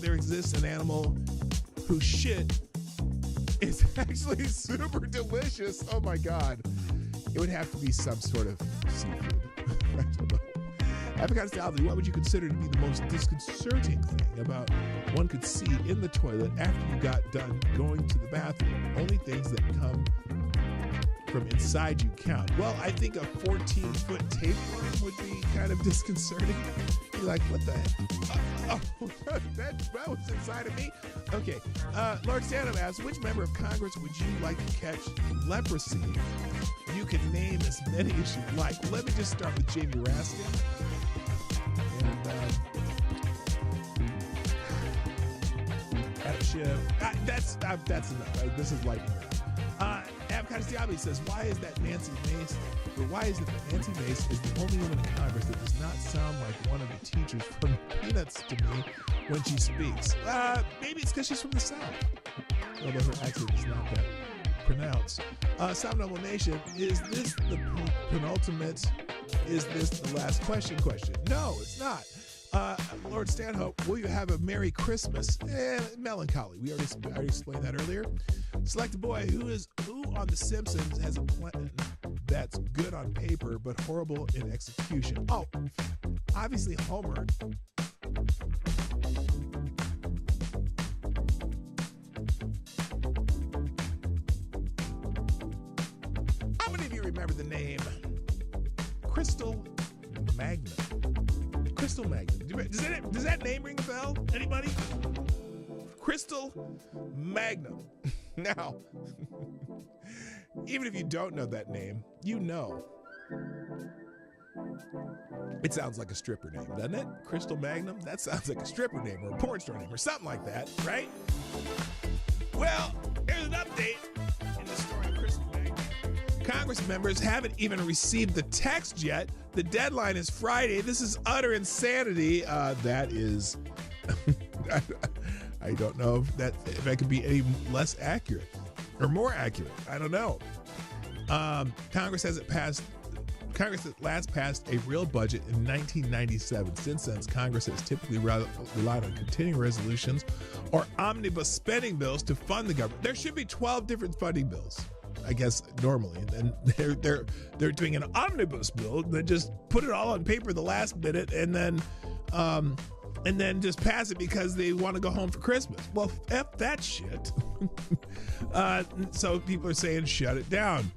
there exists an animal whose shit is actually super delicious. Oh my God. It would have to be some sort of seafood. I don't know. Avocado salad, what would you consider to be the most disconcerting thing about one could see in the toilet after you got done going to the bathroom? Only things that come from inside you count. Well, I think a 14-foot tapeworm would be kind of disconcerting. You're like, what the heck? That was inside of me? Okay. Lord Stanham asks, which member of Congress would you like to catch leprosy? You can name as many as you like. Let me just start with Jamie Raskin. And Adam Schiff. That's enough. This is lightning round. Avocado Diablo says, why is it that Nancy Mace is the only woman in Congress that does not sound like one of the teachers from Peanuts to me when she speaks? Maybe it's because she's from the South. Although her accent is not that pronounced. Sound Noble Nation, is this the penultimate? Is this the last question? No, it's not. Lord Stanhope, will you have a Merry Christmas? Melancholy. I already explained that earlier. Select a boy who on The Simpsons has a plan that's good on paper but horrible in execution. Oh, obviously Homer. How many of you remember the name Crystal Magnum? Crystal Magnum. Does that name ring a bell? Anybody? Crystal Magnum. Now, even if you don't know that name, you know. It sounds like a stripper name, doesn't it? Crystal Magnum? That sounds like a stripper name or a porn star name or something like that, right? Well, here's an update in the story of Crystal Magnum. Congress members haven't even received the text yet. The deadline is Friday. This is utter insanity. That is... I don't know if that could be any less accurate or more accurate. I don't know. Congress at last passed a real budget in 1997. Since then, Congress has typically relied on continuing resolutions or omnibus spending bills to fund the government. There should be 12 different funding bills, I guess, normally. And they're doing an omnibus bill that just put it all on paper the last minute and then just pass it because they want to go home for Christmas. Well, F that shit. So people are saying shut it down.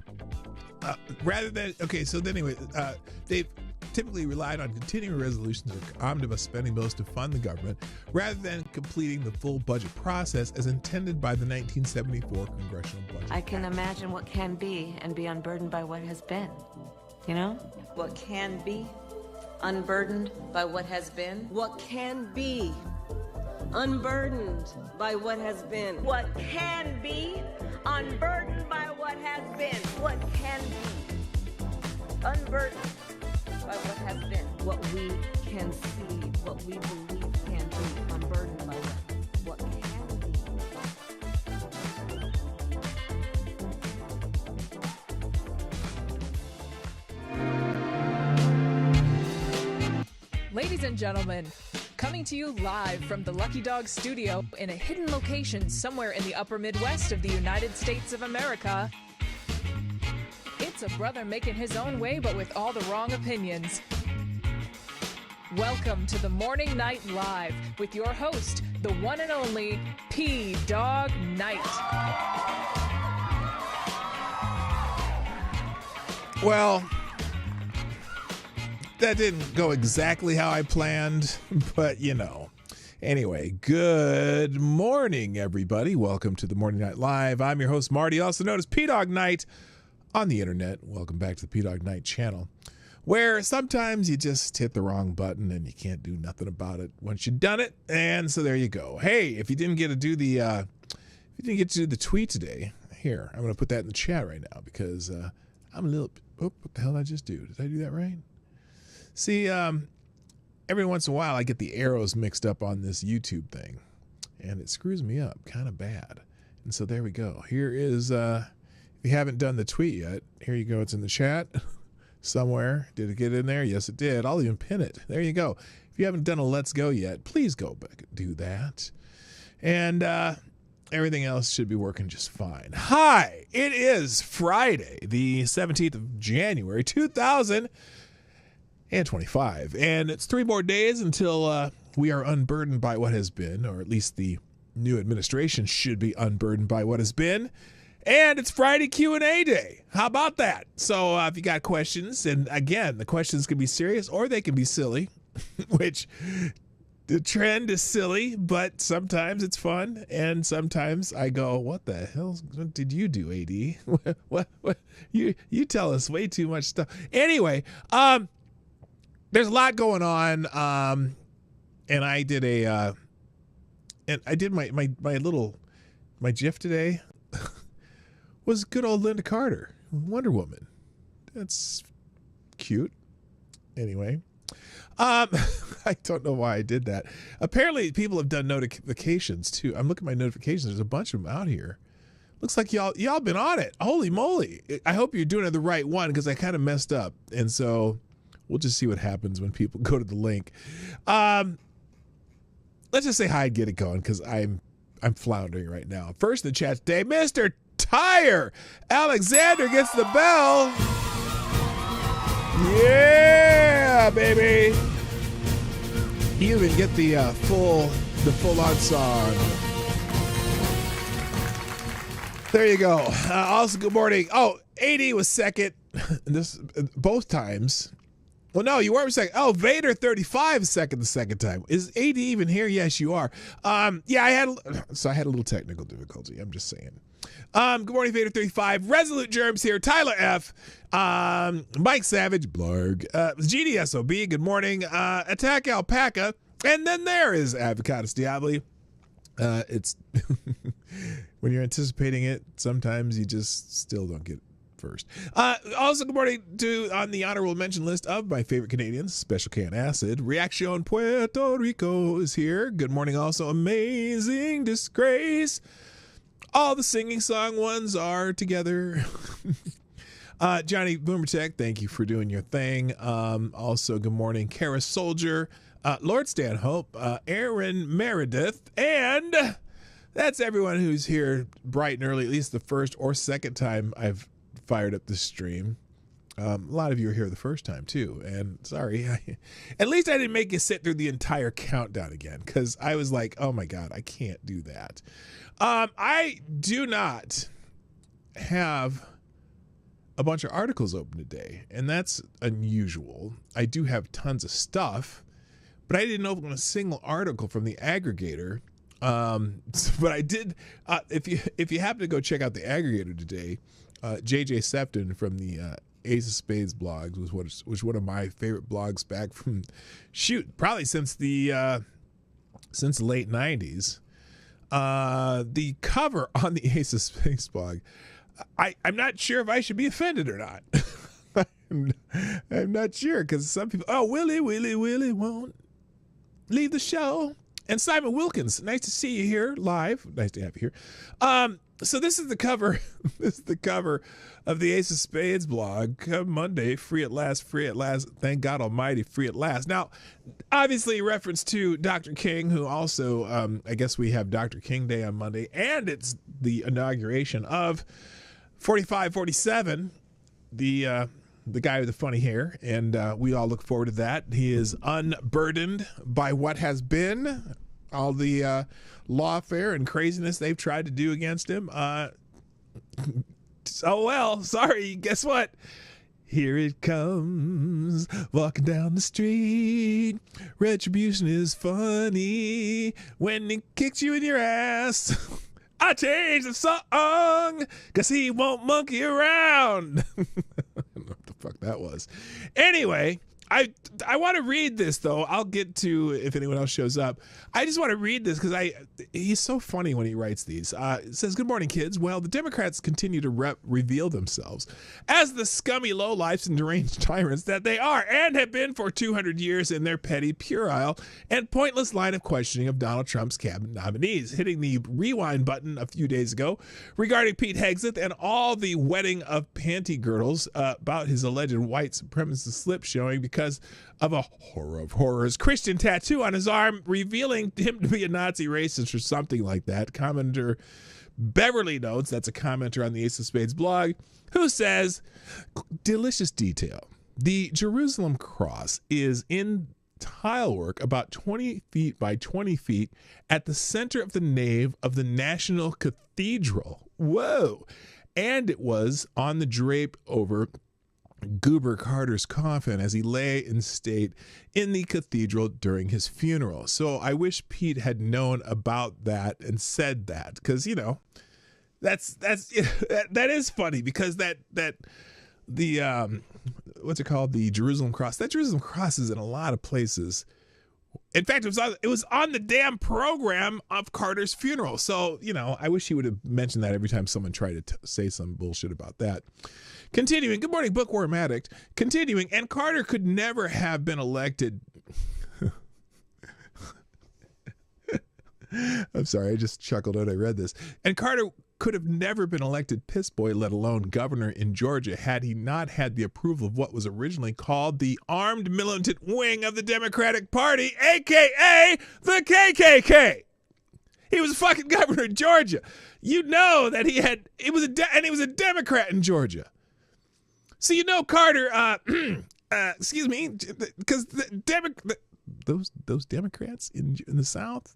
They've typically relied on continuing resolutions or omnibus spending bills to fund the government rather than completing the full budget process as intended by the 1974 Congressional Budget I can imagine what can be and be unburdened by what has been. You know? What can be unburdened by what has been. What can be unburdened by what has been. What can be unburdened by what has been. What can be unburdened by what has been. What we can see, what we believe can be unburdened by what can be. Ladies and gentlemen, coming to you live from the Lucky Dog studio in a hidden location somewhere in the upper Midwest of the United States of America, it's a brother making his own way but with all the wrong opinions. Welcome to the Morning Night Live with your host, the one and only Dawg Knight. Well, that didn't go exactly how I planned, but you know. Anyway, good morning, everybody. Welcome to the Morning Night Live. I'm your host, Marty, also known as Dawg Knight on the internet. Welcome back to the Dawg Knight Channel, where sometimes you just hit the wrong button and you can't do nothing about it once you've done it. And so there you go. Hey, if you didn't get to do the tweet today, here, I'm going to put that in the chat right now because I'm a little. Oh, what the hell did I just do? Did I do that right? See, every once in a while I get the arrows mixed up on this YouTube thing, and it screws me up kind of bad. And so there we go. Here is, if you haven't done the tweet yet, here you go. It's in the chat. somewhere. Did it get in there? Yes, it did. I'll even pin it. There you go. If you haven't done a Let's Go yet, please go back and do that. And everything else should be working just fine. Hi, it is Friday, the 17th of January, 2025. And it's 3 more days until we are unburdened by what has been, or at least the new administration should be unburdened by what has been. And it's Friday Q&A day. How about that? So if you got questions, and again, the questions can be serious or they can be silly, which the trend is silly, but sometimes it's fun. And sometimes I go, what the hell did you do, AD? what? You tell us way too much stuff. Anyway, there's a lot going on. And I did my GIF today was good old Linda Carter, Wonder Woman. That's cute. Anyway, I don't know why I did that. Apparently, people have done notifications too. I'm looking at my notifications. There's a bunch of them out here. Looks like y'all been on it. Holy moly! I hope you're doing it the right one because I kind of messed up, and so we'll just see what happens when people go to the link. Let's just say hi and get it going because I'm floundering right now. First in the chat today, Mr. Tire Alexander gets the bell. Yeah, baby. You even get the full-on song. There you go. Also, good morning. Oh, AD was second. This both times. Well, no, you weren't second. Oh, Vader 35 second the second time. Is AD even here? Yes, you are. Yeah, I had a little technical difficulty. I'm just saying. Good morning, Vader 35. Resolute Germs here. Tyler F. Mike Savage. Blarg. GDSOB. Good morning. Attack Alpaca. And then there is Avocados Diabli. It's when you're anticipating it, sometimes you just still don't get first. Also, good morning to on the honorable mention list of my favorite Canadians, Special Can Acid. Reaction Puerto Rico is here. Good morning, also Amazing Disgrace. All the singing song ones are together. Johnny Boomertech, thank you for doing your thing. Also, good morning, Kara Soldier, Lord Stanhope, Aaron Meredith, and that's everyone who's here bright and early, at least the first or second time I've fired up this stream. A lot of you are here the first time too, and sorry, at least I didn't make you sit through the entire countdown again because I was like, oh my god, I can't do that. I do not have a bunch of articles open today, and that's unusual. I do have tons of stuff, but I didn't open a single article from the aggregator. But I did. If you happen to go check out the aggregator today, JJ Sefton from the Ace of Spades blogs was one of my favorite blogs back from probably since the late 90s. The cover on the Ace of Spades blog, I'm not sure if I should be offended or not. I'm not sure because some people, Willie won't leave the show. And Simon Wilkins, nice to see you here live. Nice to have you here. So this is the cover. This is the cover of the Ace of Spades blog. Come Monday, free at last, free at last. Thank God Almighty, free at last. Now, obviously, reference to Dr. King, who also, I guess we have Dr. King Day on Monday, and it's the inauguration of 4547, the guy with the funny hair, and we all look forward to that. He is unburdened by what has been, all the lawfare and craziness they've tried to do against him. Oh well, sorry, guess what? Here it comes, walking down the street. Retribution is funny when it kicks you in your ass. I changed the song because he won't monkey around. I don't know what the fuck that was. Anyway, I want to read this though. I'll get to if anyone else shows up. I just want to read this because he's so funny when he writes these. It says, "Good morning, kids. Well, the Democrats continue to reveal themselves as the scummy lowlifes and deranged tyrants that they are and have been for 200 years in their petty, puerile, and pointless line of questioning of Donald Trump's cabinet nominees, hitting the rewind button a few days ago regarding Pete Hegseth and all the wetting of panty girdles about his alleged white supremacist slip showing because of a horror of horrors Christian tattoo on his arm revealing him to be a Nazi racist or something like that." Commenter Beverly notes, that's a commenter on the Ace of Spades blog, who says, "Delicious detail. The Jerusalem cross is in tilework about 20 feet by 20 feet at the center of the nave of the National Cathedral." Whoa. And it was on the drape over Goober Carter's coffin as he lay in state in the cathedral during his funeral. So I wish Pete had known about that and said that, because, you know, that is funny, because that the what's it called, the Jerusalem cross, that Jerusalem cross is in a lot of places. In fact, it was on the damn program of Carter's funeral. So, you know, I wish he would have mentioned that every time someone tried to say some bullshit about that. Continuing, "Good morning, Bookworm Addict." Continuing, "And Carter could never have been elected." I'm sorry, I just chuckled when I read this. "And Carter could have never been elected piss boy, let alone governor in Georgia, had he not had the approval of what was originally called the armed militant wing of the Democratic Party, aka the KKK. He was fucking governor in Georgia. You know that he was a Democrat in Georgia. So you know Carter, excuse me, because those Democrats in the South,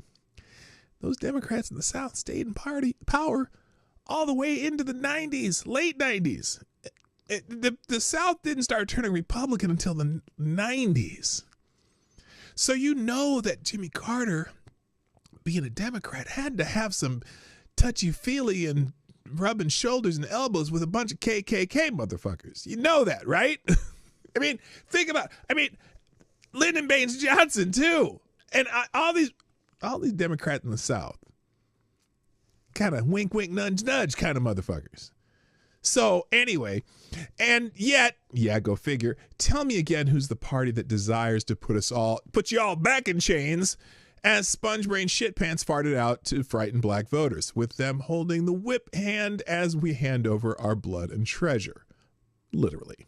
those Democrats in the South stayed in power all the way into the 90s, late 90s. The South didn't start turning Republican until the 90s. So you know that Jimmy Carter, being a Democrat, had to have some touchy-feely and rubbing shoulders and elbows with a bunch of KKK motherfuckers. You know that, right? I mean, think about, Lyndon Baines Johnson too. And all these Democrats in the South, kind of wink, wink, nudge, nudge kind of motherfuckers. So anyway, and yet, yeah, go figure. Tell me again who's the party that desires to put you all back in chains, as sponge brain shit pants farted out to frighten black voters, with them holding the whip hand as we hand over our blood and treasure. Literally.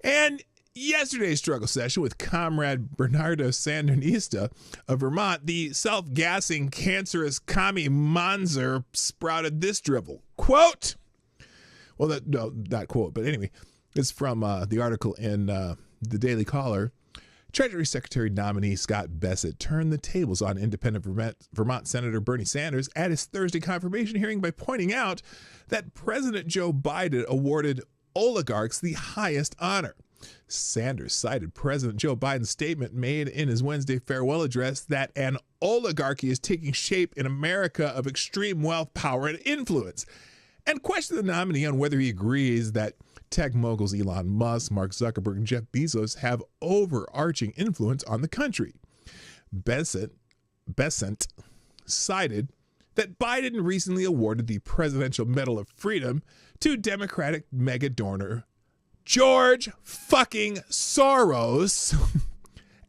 And yesterday's struggle session with Comrade Bernardo Sandinista of Vermont, the self-gassing, cancerous commie Monzer sprouted this drivel. Quote, well, no, not quote, but anyway, it's from the article in the Daily Caller. Treasury Secretary nominee Scott Bessent turned the tables on independent Vermont Senator Bernie Sanders at his Thursday confirmation hearing by pointing out that President Joe Biden awarded oligarchs the highest honor. Sanders cited President Joe Biden's statement made in his Wednesday farewell address that an oligarchy is taking shape in America of extreme wealth, power, and influence, and questioned the nominee on whether he agrees that tech moguls Elon Musk, Mark Zuckerberg, and Jeff Bezos have overarching influence on the country. Bessent cited that Biden recently awarded the Presidential Medal of Freedom to Democratic mega donor George fucking Soros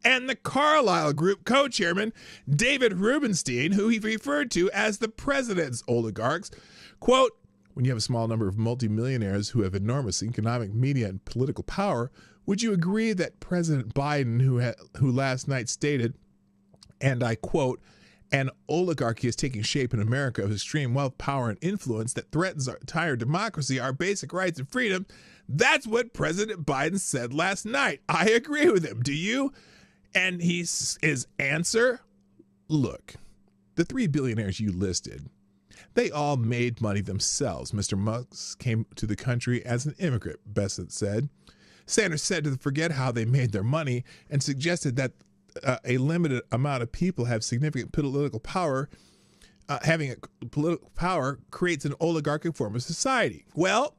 and the Carlyle Group co-chairman David Rubenstein, who he referred to as the president's oligarchs. Quote, "When you have a small number of multimillionaires who have enormous economic, media, and political power, would you agree that President Biden, who last night stated, and I quote, 'An oligarchy is taking shape in America of extreme wealth, power, and influence that threatens our entire democracy, our basic rights and freedom'? That's what President Biden said last night. I agree with him. Do you?" And his answer, look, the 3 billionaires you listed, they all made money themselves. Mr. Musk came to the country as an immigrant, Bessent said. Sanders said to forget how they made their money and suggested that a limited amount of people have significant political power. Having a political power creates an oligarchic form of society. Well,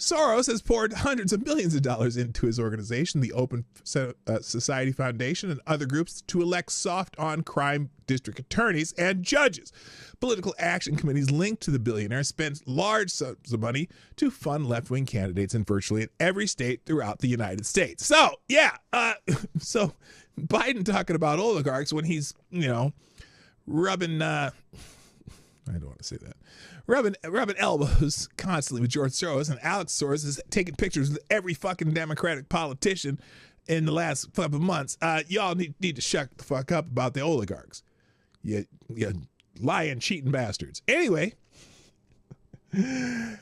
Soros has poured hundreds of millions of dollars into his organization, the Open Society Foundation, and other groups to elect soft-on-crime district attorneys and judges. Political action committees linked to the billionaire spent large sums of money to fund left-wing candidates in virtually every state throughout the United States. So, yeah, so Biden talking about oligarchs when he's, rubbing, I don't want to say that. Rubbing elbows constantly with George Soros, and Alex Soros is taking pictures with every fucking Democratic politician in the last couple of months. Y'all need to shut the fuck up about the oligarchs. You lying, cheating bastards. Anyway, good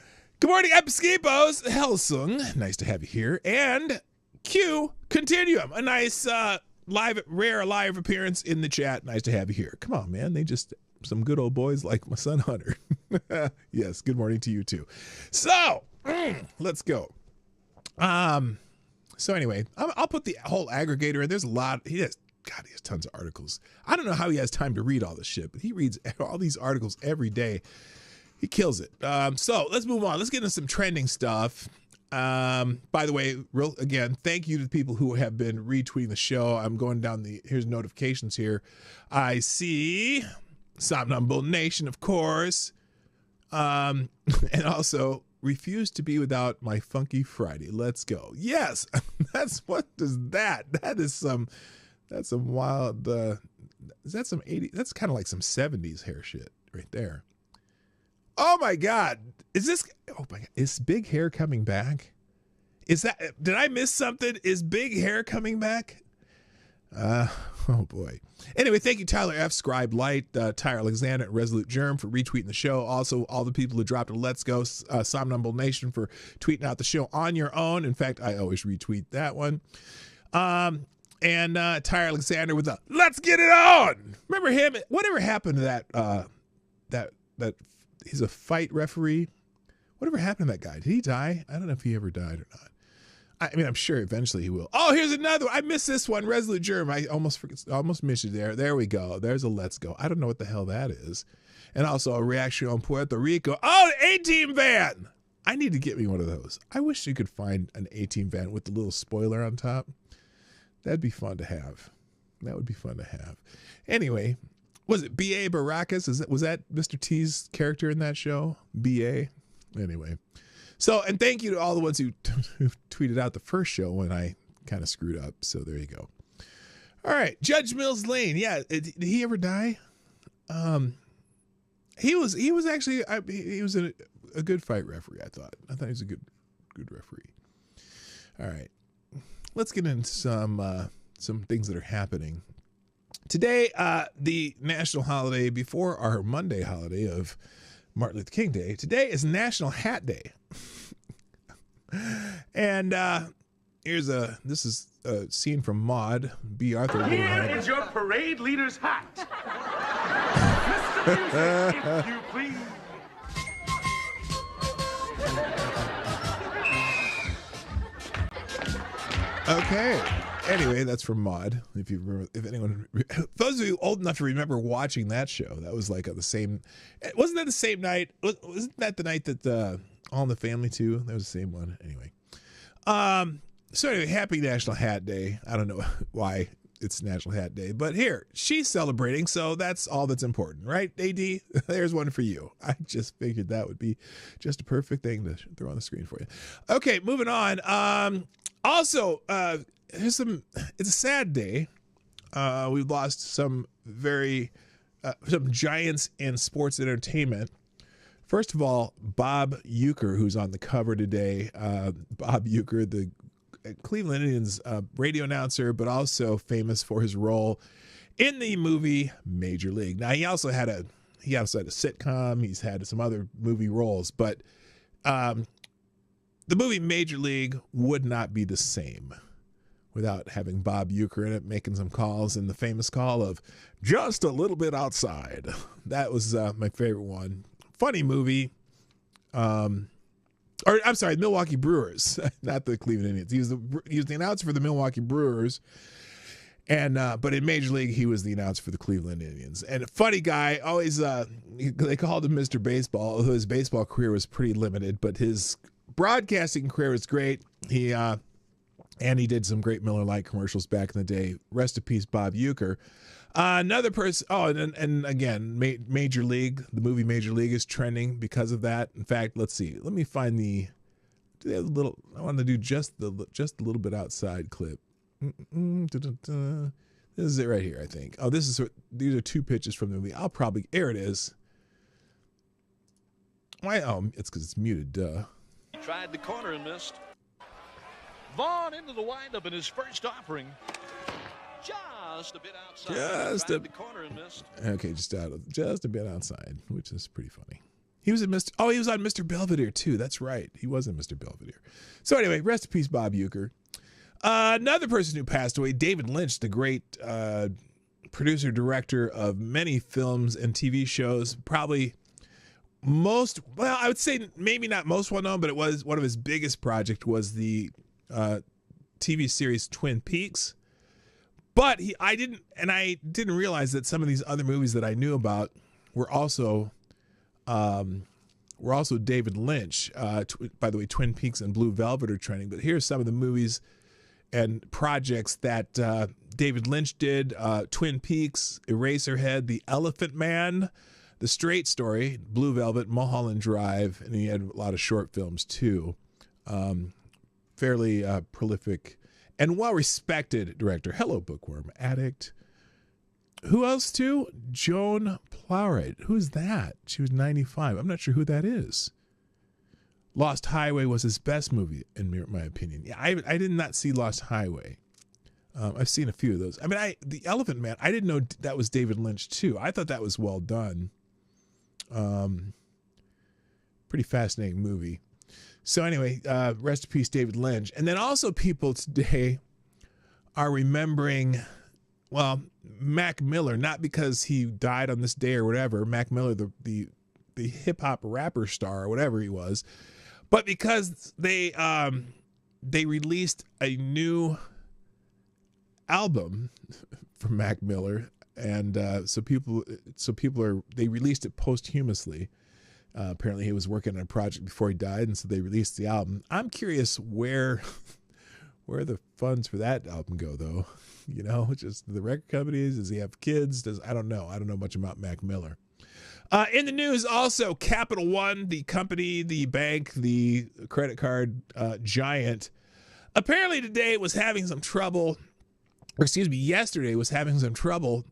morning, Episkipos. Helsung, nice to have you here. And Q Continuum, a nice rare live appearance in the chat. Nice to have you here. Come on, man. Some good old boys like my son Hunter. Yes, good morning to you too. So, let's go. So anyway, I'll put the whole aggregator in. There's a lot. He has tons of articles. I don't know how he has time to read all this shit, but he reads all these articles every day. He kills it. So let's move on. Let's get into some trending stuff. By the way, again, thank you to the people who have been retweeting the show. I'm going down here's notifications here. I see Somnambule Nation, of course. And also refuse to be without my Funky Friday. Let's go. Yes, that's some wild, is that some 80s? That's kind of like some 70s hair shit right there. Oh my God. Oh my God. Is big hair coming back? Did I miss something? Is big hair coming back? Oh boy. Anyway, thank you, Tyler F., Scribe Light, Tyre Alexander, and Resolute Germ for retweeting the show. Also, all the people who dropped a Let's Go, Somnambule Nation for tweeting out the show on your own. In fact, I always retweet that one. And Tyre Alexander with the Let's Get It On. Remember him? Whatever happened to that he's a fight referee. Whatever happened to that guy? Did he die? I don't know if he ever died or not. I mean, I'm sure eventually he will. Oh, here's another one. I missed this one. Resolute Germ. I almost missed you there. There we go. There's a Let's Go. I don't know what the hell that is. And also a reaction on Puerto Rico. Oh, an A-Team van. I need to get me one of those. I wish you could find an A-Team van with the little spoiler on top. That'd be fun to have. That would be fun to have. Anyway, was it B.A. Baracus? Was that Mr. T's character in that show? B.A.? Anyway. So, and thank you to all the ones who tweeted out the first show when I kind of screwed up. So there you go. All right. Judge Mills Lane. Yeah. Did he ever die? He was actually, he was a good fight referee, I thought. I thought he was a good referee. All right. Let's get into some things that are happening. Today, the national holiday before our Monday holiday of Martin Luther King Day. Today is National Hat Day. And this is a scene from Maude. B. Arthur. Here is your parade leader's hat. Mr. Music, if you please. Okay. Anyway, that's from Maude. If you remember, those of you old enough to remember watching that show, that was like the same. Wasn't that the same night? Wasn't that the night that All in the Family too? That was the same one. Anyway. So anyway, happy National Hat Day. I don't know why it's National Hat Day, but here she's celebrating, so that's all that's important, right? AD, there's one for you. I just figured that would be just a perfect thing to throw on the screen for you. Okay, moving on. Also, it's a sad day. We've lost some giants in sports entertainment. First of all, Bob Uecker, who's on the cover today. Bob Uecker, the Cleveland Indians radio announcer, but also famous for his role in the movie Major League. Now, he also had a sitcom. He's had some other movie roles, but the movie Major League would not be the same without having Bob Uecker in it, making some calls, and the famous call of "just a little bit outside." That was my favorite one. Funny movie. I'm sorry, Milwaukee Brewers, not the Cleveland Indians. He was the announcer for the Milwaukee Brewers, and but in Major League he was the announcer for the Cleveland Indians. And a funny guy, always they called him Mr. Baseball, although his baseball career was pretty limited, but his broadcasting career was great. He did some great Miller Lite commercials back in the day. Rest in peace, Bob Uecker. Another person. Oh, and again, Major League. The movie Major League is trending because of that. In fact, let's see. Let me find the. Do they have a little? I want to do just a little bit outside clip. This is it right here, I think. Oh, these are 2 pitches from the movie. Here it is. Why? Oh, it's because it's muted. Duh. He tried the corner and missed. Vaughn into the windup in his first offering. Just a bit outside. Tried the corner and missed. Okay, just a bit outside, which is pretty funny. He was in he was on Mr. Belvedere too. That's right. He was in Mr. Belvedere. So anyway, rest in peace, Bob Uecker. Another person who passed away, David Lynch, the great producer, director of many films and TV shows. Probably I would say maybe not most well known, but it was one of his biggest projects was the TV series Twin Peaks. But I didn't realize that some of these other movies that I knew about were also David Lynch. By the way, Twin Peaks and Blue Velvet are trending. But here's some of the movies and projects that David Lynch did: Twin Peaks, Eraserhead, The Elephant Man, The Straight Story, Blue Velvet, Mulholland Drive, and he had a lot of short films too. Fairly prolific and well-respected director. Hello, Bookworm Addict. Who else too? Joan Plowright. Who's that? She was 95. I'm not sure who that is. Lost Highway was his best movie, in my opinion. Yeah, I did not see Lost Highway. I've seen a few of those. I mean, The Elephant Man, I didn't know that was David Lynch too. I thought that was well done. Pretty fascinating movie. So anyway, rest in peace, David Lynch. And then also people today are remembering, well, Mac Miller, not because he died on this day or whatever, Mac Miller, the hip-hop rapper star or whatever he was, but because they released a new album from Mac Miller, and so they released it posthumously. Apparently he was working on a project before he died, and so they released the album. I'm curious where the funds for that album go, though. You know, just the record companies. Does he have kids? I don't know. I don't know much about Mac Miller. In the news, also, Capital One, the company, the bank, the credit card giant, apparently today was having some trouble, yesterday was having some trouble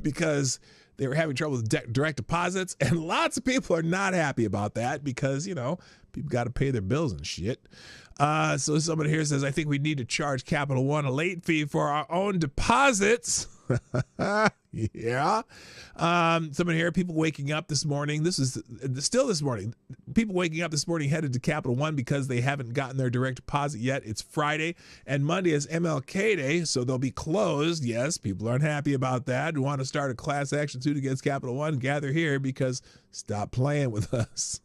because they were having trouble with direct deposits, and lots of people are not happy about that because, you know, people got to pay their bills and shit. So somebody here says, I think we need to charge Capital One a late fee for our own deposits. Yeah. Somebody here, people waking up this morning. This is still this morning. People waking up this morning headed to Capital One because they haven't gotten their direct deposit yet. It's Friday and Monday is MLK Day, so they'll be closed. Yes, people aren't happy about that. We want to start a class action suit against Capital One. Gather here because stop playing with us.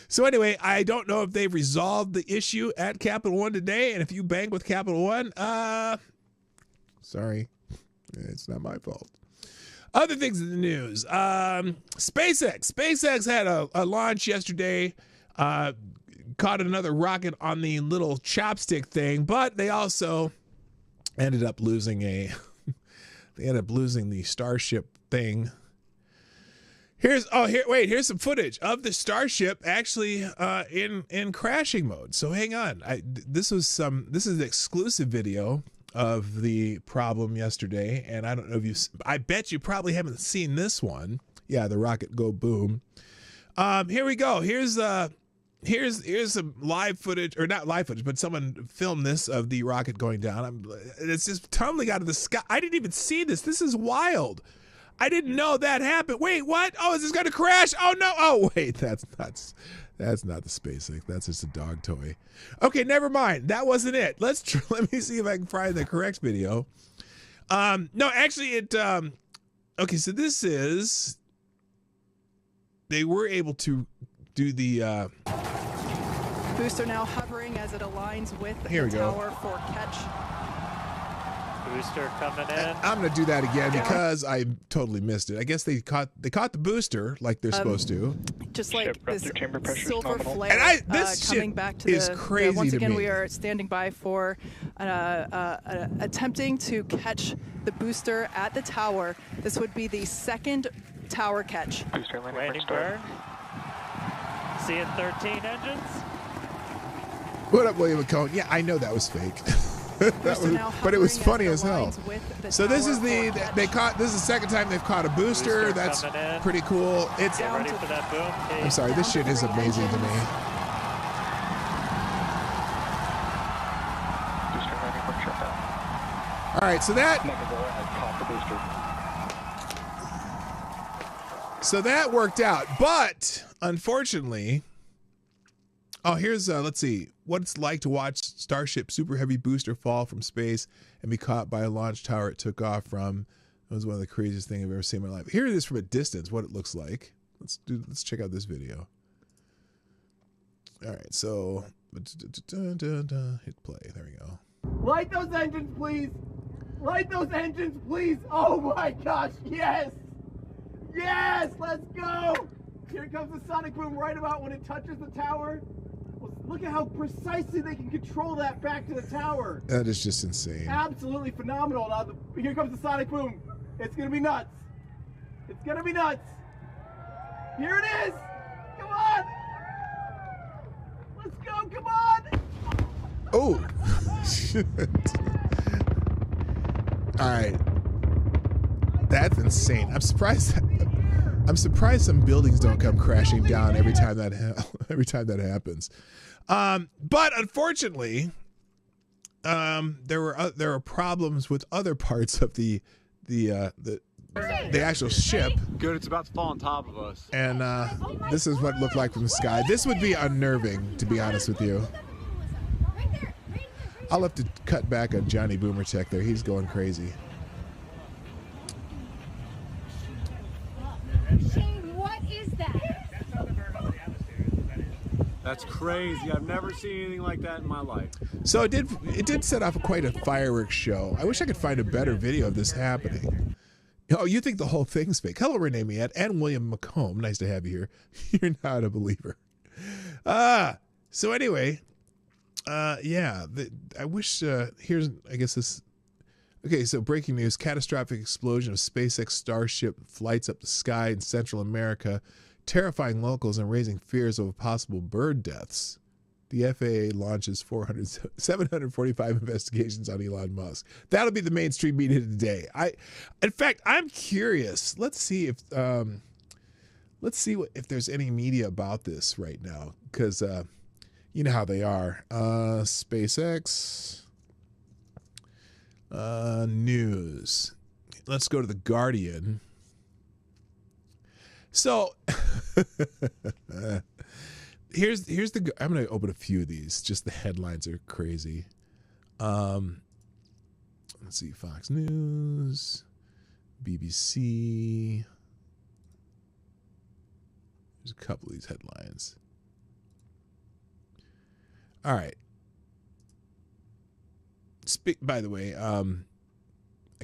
So anyway, I don't know if they've resolved the issue at Capital One today, and if you bank with Capital One, sorry. It's not my fault. Other things in the news. SpaceX had a launch yesterday. Caught another rocket on the little chopstick thing, but they also ended up losing the Starship thing. Here's some footage of the Starship actually in crashing mode. So hang on. This is an exclusive video of the problem yesterday, and I don't know if I bet you probably haven't seen this one. Yeah, the rocket go boom. Here we go. Here's some live footage, or not live footage, but someone filmed this of the rocket going down. It's just tumbling out of the sky. I didn't even see this. This is wild. I didn't know that happened. Wait, what? Oh, is this going to crash? Oh no. Oh wait, that's not the SpaceX. That's just a dog toy. Okay, never mind. That wasn't it. Let me see if I can find the correct video. No, actually okay, so this is, they were able to do the booster now hovering as it aligns with here we the go. tower for catch. Booster coming in. I'm going to do that again because I totally missed it. I guess they caught the booster like they're supposed to. Just like this silver nominal. flare And this coming shit back to is the crazy once to again me. we are standing by for attempting to catch the booster at the tower. This would be the second tower catch. Landing burn. Seeing 13 engines. What up, William McCone? Yeah, I know that was fake. But it was funny as hell. So this is this is the second time they've caught a booster. That's pretty cool. It's Get ready for that boom. I'm sorry, this shit is amazing to me. All right, so that worked out, but unfortunately, here's let's see what it's like to watch Starship Super Heavy booster fall from space and be caught by a launch tower it took off from. It was one of the craziest things I've ever seen in my life. Here it is from a distance, what it looks like. Let's check out this video. All right, so hit play. There we go. Light those engines, please. Light those engines, please. Oh my gosh, yes. Yes, let's go. Here comes the sonic boom right about when it touches the tower. Look at how precisely they can control that back to the tower. That is just insane. Absolutely phenomenal. Now, here comes the sonic boom. It's going to be nuts. It's going to be nuts. Here it is. Come on. Let's go. Come on. Oh, shit. All right. That's insane. I'm surprised some buildings don't come crashing down every time that happens. But unfortunately, there were problems with other parts of the actual ship. Good, it's about to fall on top of us. And this is what it looked like from the sky. This would be unnerving, to be honest with you. I'll have to cut back on Johnny Boomer Tech there. He's going crazy. Shane, what is that? That's crazy. I've never seen anything like that in my life. So it did set off quite a fireworks show. I wish I could find a better video of this happening. Oh, you think the whole thing's fake? Hello, Renee Miette and William McComb. Nice to have you here. You're not a believer. So anyway, yeah. I wish. Here's, I guess this. Okay, so breaking news: catastrophic explosion of SpaceX Starship flights up the sky in Central America, terrifying locals and raising fears of possible bird deaths. The FAA launches 745 investigations on Elon Musk. That'll be the mainstream media today. In fact, I'm curious. Let's see if there's any media about this right now, because you know how they are. SpaceX news. Let's go to the Guardian. So here's the. I'm going to open a few of these. Just the headlines are crazy. Let's see. Fox News, BBC. There's a couple of these headlines. All right. By the way, I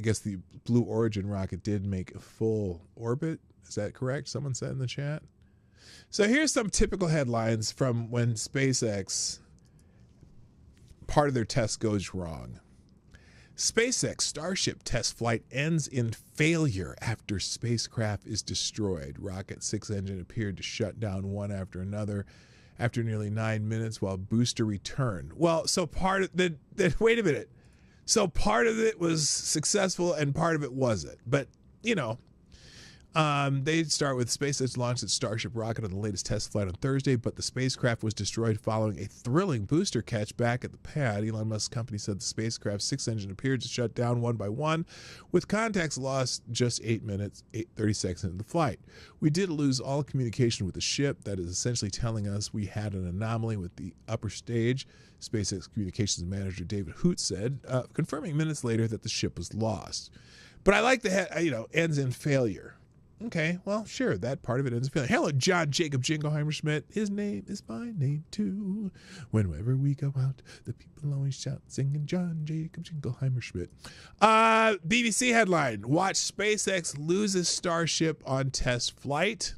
guess the Blue Origin rocket did make a full orbit. Is that correct? Someone said in the chat. So here's some typical headlines from when SpaceX, part of their test goes wrong. SpaceX Starship test flight ends in failure after spacecraft is destroyed. Rocket 6 engine appeared to shut down one after another after nearly 9 minutes while booster returned. Well, so part of wait a minute. So part of it was successful and part of it wasn't. But, you know, they start with SpaceX launched its Starship rocket on the latest test flight on Thursday, but the spacecraft was destroyed following a thrilling booster catch back at the pad. Elon Musk's company said the spacecraft's 6 engine appeared to shut down one by one, with contacts lost just 8 minutes, 30 seconds into the flight. We did lose all communication with the ship. That is essentially telling us we had an anomaly with the upper stage, SpaceX communications manager David Hoot said, confirming minutes later that the ship was lost. But I like the ends in failure. Okay, well, sure, that part of it ends up feeling. Hello, John Jacob Jingleheimer Schmidt. His name is my name too. Whenever we go out, the people always shout, singing John Jacob Jingleheimer Schmidt. BBC headline: Watch SpaceX loses Starship on test flight.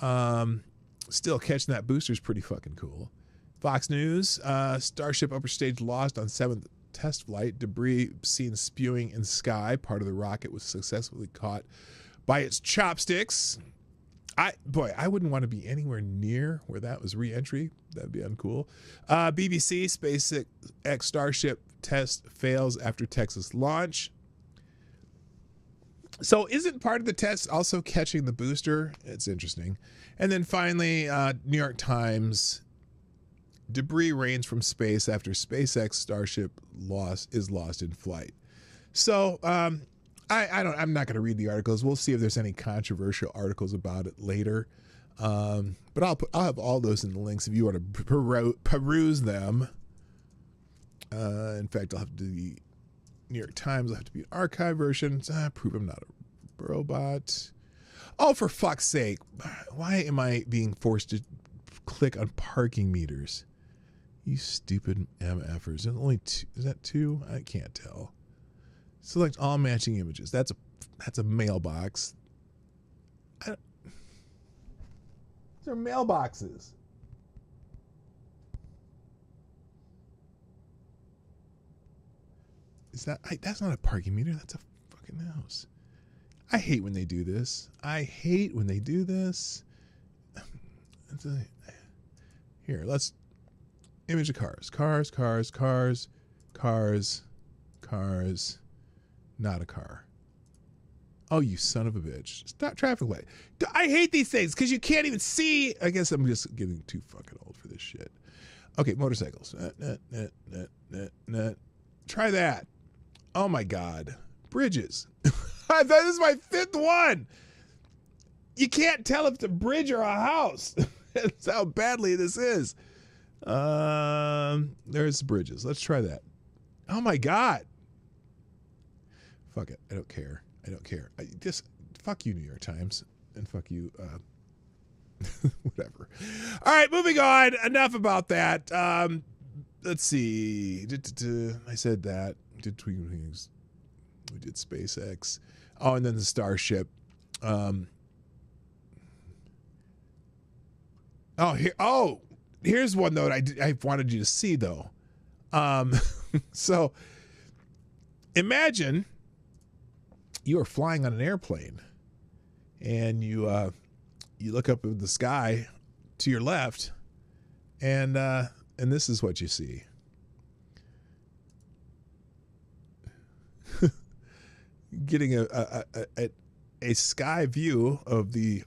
Still catching that booster is pretty fucking cool. Fox News: Starship upper stage lost on 7th test flight. Debris seen spewing in sky. Part of the rocket was successfully caught by its chopsticks. I wouldn't want to be anywhere near where that was re-entry. That'd be uncool. BBC: SpaceX Starship test fails after Texas launch. So isn't part of the test also catching the booster? It's interesting. And then finally, New York Times: debris rains from space after SpaceX Starship is lost in flight. So I'm not going to read the articles. We'll see if there's any controversial articles about it later. But I'll have all those in the links if you want to peruse them. In fact, I'll have to do the New York Times. I'll have to be an archive version. Prove I'm not a robot. Oh, for fuck's sake! Why am I being forced to click on parking meters? You stupid MFers. There's only two. Is that two? I can't tell. Select all matching images. That's a mailbox. These are mailboxes. That's not a parking meter. That's a fucking house. I hate when they do this. Here, let's image of cars. Cars. Not a car. Oh, you son of a bitch. Stop traffic light. I hate these things because you can't even see. I guess I'm just getting too fucking old for this shit. Okay, motorcycles. Try that. Oh my God. Bridges. This is my 5th one. You can't tell if it's a bridge or a house. That's how badly this is. There's bridges. Let's try that. Oh my God. Fuck it. I don't care. Just fuck you, New York Times, and fuck you. Whatever. All right, moving on. Enough about that. Let's see. I said that. We did SpaceX. Oh, and then the Starship. Here's one though I wanted you to see though. So imagine you are flying on an airplane and you look up in the sky to your left, and this is what you see. Getting a sky view of the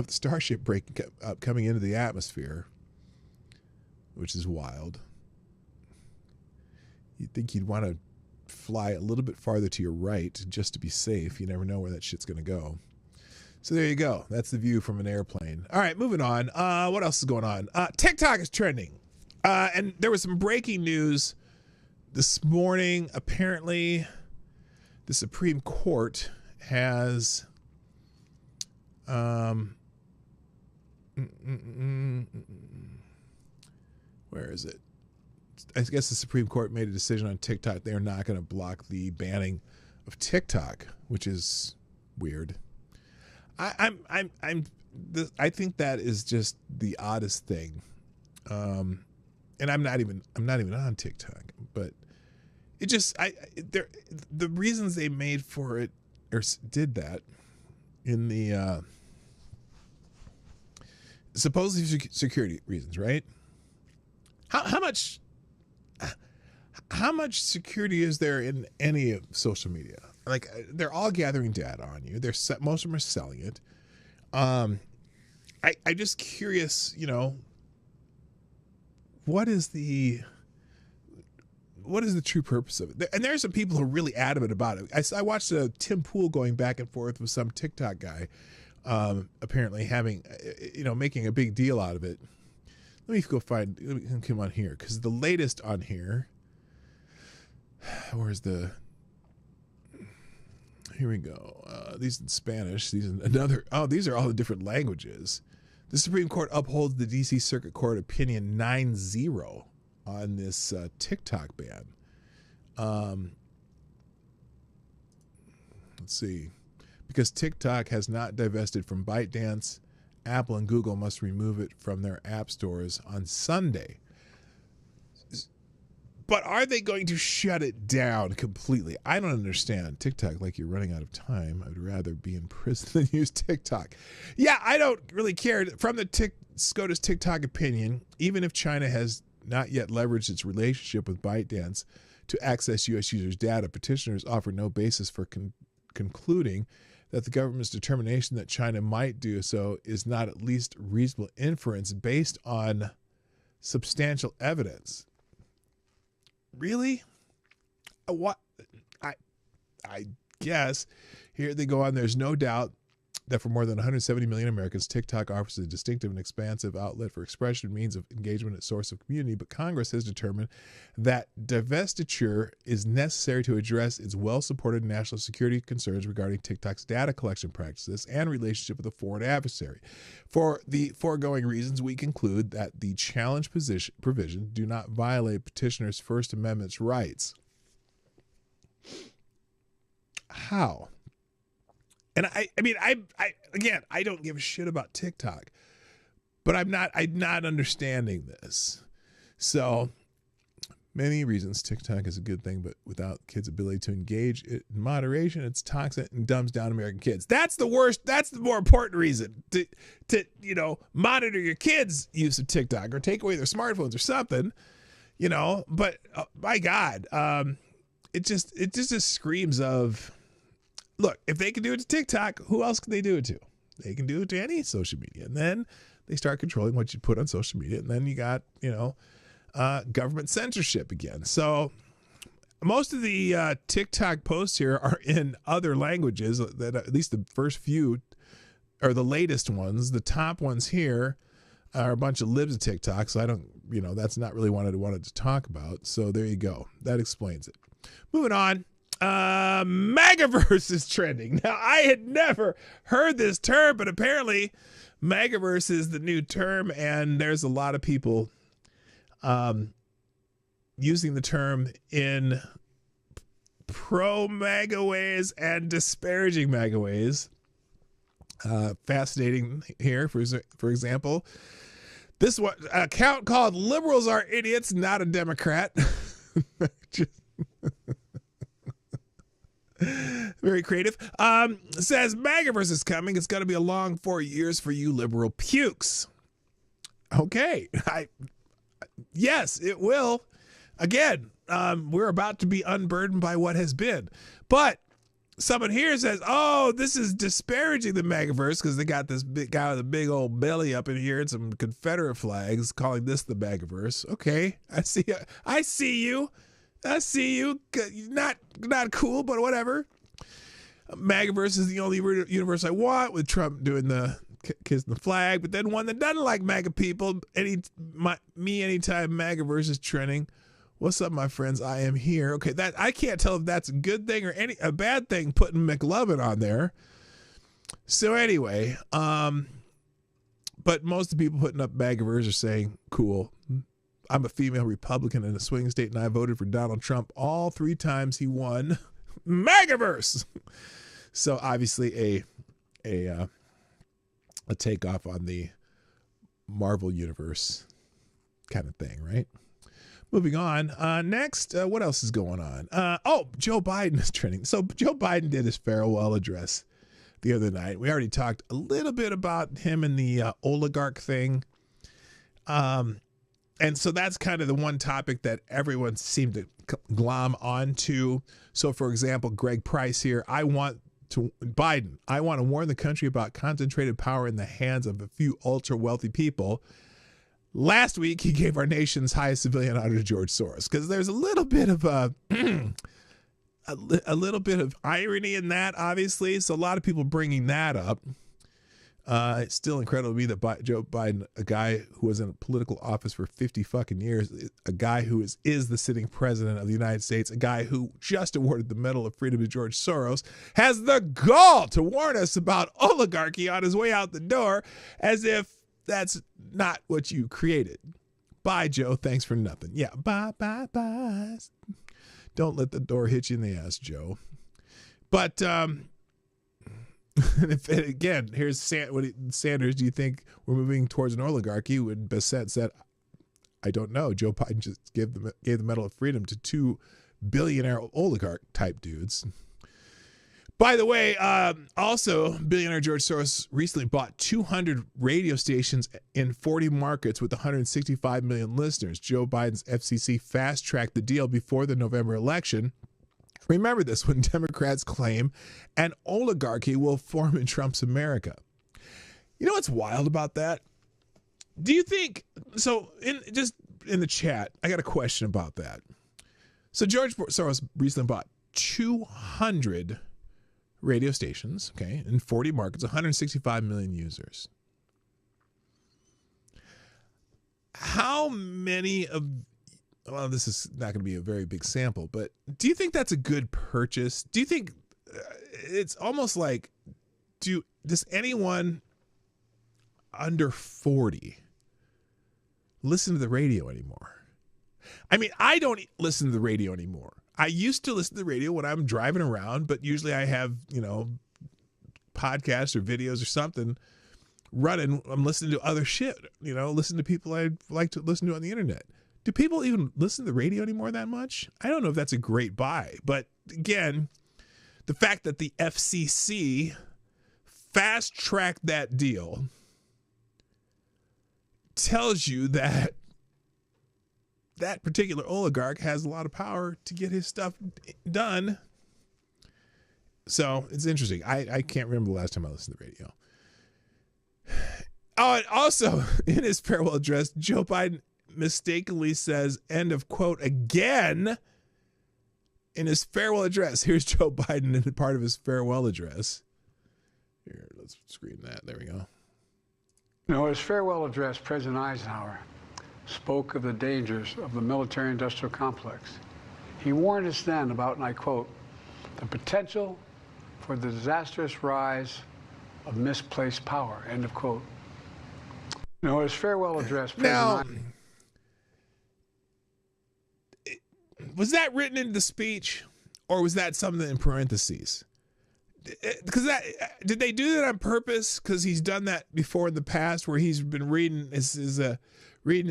Starship breaking up, coming into the atmosphere, which is wild. You'd think you'd want to fly a little bit farther to your right just to be safe. You never know where that shit's going to go. So there you go. That's the view from an airplane. All right, moving on. What else is going on? TikTok is trending. And there was some breaking news this morning. Apparently, the Supreme Court has where is it? I guess the Supreme Court made a decision on TikTok. They are not going to block the banning of TikTok, which is weird. I think that is just the oddest thing. And I'm not even on TikTok, but it just the reasons they made for it or did that in the supposedly security reasons, right? How much security is there in any of social media? Like, they're all gathering data on you. Most of them are selling it. I'm just curious, what is the true purpose of it? And there's some people who are really adamant about it. I watched Tim Pool going back and forth with some TikTok guy, apparently making a big deal out of it. Let me come on here, because the latest on here, Here we go. These in Spanish. These in another. Oh, these are all the different languages. The Supreme Court upholds the D.C. Circuit Court opinion 9-0 on this TikTok ban. Let's see. Because TikTok has not divested from ByteDance, Apple and Google must remove it from their app stores on Sunday. But are they going to shut it down completely? I don't understand. TikTok, like you're running out of time. I'd rather be in prison than use TikTok. Yeah, I don't really care. From the SCOTUS TikTok opinion, even if China has not yet leveraged its relationship with ByteDance to access U.S. users' data, petitioners offer no basis for concluding that the government's determination that China might do so is not at least reasonable inference based on substantial evidence. Really? What? I guess. Here they go on. There's no doubt that for more than 170 million Americans, TikTok offers a distinctive and expansive outlet for expression, means of engagement, and source of community. But Congress has determined that divestiture is necessary to address its well-supported national security concerns regarding TikTok's data collection practices and relationship with a foreign adversary. For the foregoing reasons, we conclude that the challenge provision do not violate petitioners' First Amendment's rights. How? And I mean, I don't give a shit about TikTok, but I'm not understanding this. So many reasons TikTok is a good thing, but without kids' ability to engage it in moderation, it's toxic and dumbs down American kids. That's the worst. That's the more important reason to monitor your kids' use of TikTok or take away their smartphones or something, But my God, it just screams of. Look, if they can do it to TikTok, who else can they do it to? They can do it to any social media. And then they start controlling what you put on social media. And then you got, government censorship again. So most of the TikTok posts here are in other languages, that at least the first few are the latest ones. The top ones here are a bunch of libs of TikTok. So I don't, that's not really what I wanted to talk about. So there you go. That explains it. Moving on. Magaverse is trending. Now, I had never heard this term, but apparently Magaverse is the new term, and there's a lot of people using the term in pro-MAGA ways and disparaging MAGA ways. Fascinating here, for example. This one, account called Liberals Are Idiots, Not a Democrat. Very creative. Says MAGAverse is coming. It's going to be a long 4 years for you liberal pukes. Okay. Yes, it will. Again, we're about to be unburdened by what has been. But someone here says, oh, this is disparaging the MAGAverse because they got this big guy with a big old belly up in here and some Confederate flags calling this the MAGAverse. Okay. I see you. I see you. Not cool, but whatever. MAGAverse is the only universe I want, with Trump doing the kissing the flag, but then one that doesn't like MAGA people. Anytime MAGAverse is trending. What's up, my friends? I am here. Okay, that I can't tell if that's a good thing or a bad thing, putting McLovin on there. So anyway, but most of the people putting up MAGAverse are saying, cool. I'm a female Republican in a swing state, and I voted for Donald Trump all 3 times he won. MAGAverse. So obviously a takeoff on the Marvel universe kind of thing, right? Moving on. Next, what else is going on? Joe Biden is trending. So Joe Biden did his farewell address the other night. We already talked a little bit about him and the oligarch thing. And so that's kind of the one topic that everyone seemed to glom onto. So, for example, Greg Price here, I want to warn the country about concentrated power in the hands of a few ultra-wealthy people. Last week, he gave our nation's highest civilian honor to George Soros, because there's a little bit of a little bit of irony in that, obviously. So a lot of people bringing that up. It's still incredible to me that Joe Biden, a guy who was in a political office for 50 fucking years, a guy who is the sitting president of the United States, a guy who just awarded the Medal of Freedom to George Soros, has the gall to warn us about oligarchy on his way out the door, as if that's not what you created. Bye, Joe. Thanks for nothing. Yeah, bye. Don't let the door hit you in the ass, Joe. But, again, here's Sanders. Do you think we're moving towards an oligarchy? When Bassett said, I don't know. Joe Biden just gave the Medal of Freedom to 2 billionaire oligarch type dudes. By the way, also, billionaire George Soros recently bought 200 radio stations in 40 markets with 165 million listeners. Joe Biden's FCC fast-tracked the deal before the November election. Remember this when Democrats claim an oligarchy will form in Trump's America. You know what's wild about that? Do you think, so in the chat, I got a question about that. So George Soros recently bought 200 radio stations, okay, in 40 markets, 165 million users. How many of, well, this is not going to be a very big sample, but do you think that's a good purchase? Do you think it's almost like, does anyone under 40 listen to the radio anymore? I mean, I don't listen to the radio anymore. I used to listen to the radio when I'm driving around, but usually I have, podcasts or videos or something running. I'm listening to other shit, listen to people I like to listen to on the internet. Do people even listen to the radio anymore that much? I don't know if that's a great buy. But again, the fact that the FCC fast-tracked that deal tells you that that particular oligarch has a lot of power to get his stuff done. So it's interesting. I can't remember the last time I listened to the radio. Oh, and also in his farewell address, Joe Biden mistakenly says, end of quote, again in his farewell address. Here's Joe Biden in part of his farewell address. Here, let's screen that. There we go. His farewell address, President Eisenhower spoke of the dangers of the military-industrial complex. He warned us then about, and I quote, the potential for the disastrous rise of misplaced power, end of quote. His farewell address, President was that written into the speech, or was that something in parentheses? Because did they do that on purpose? Because he's done that before in the past, where he's been reading his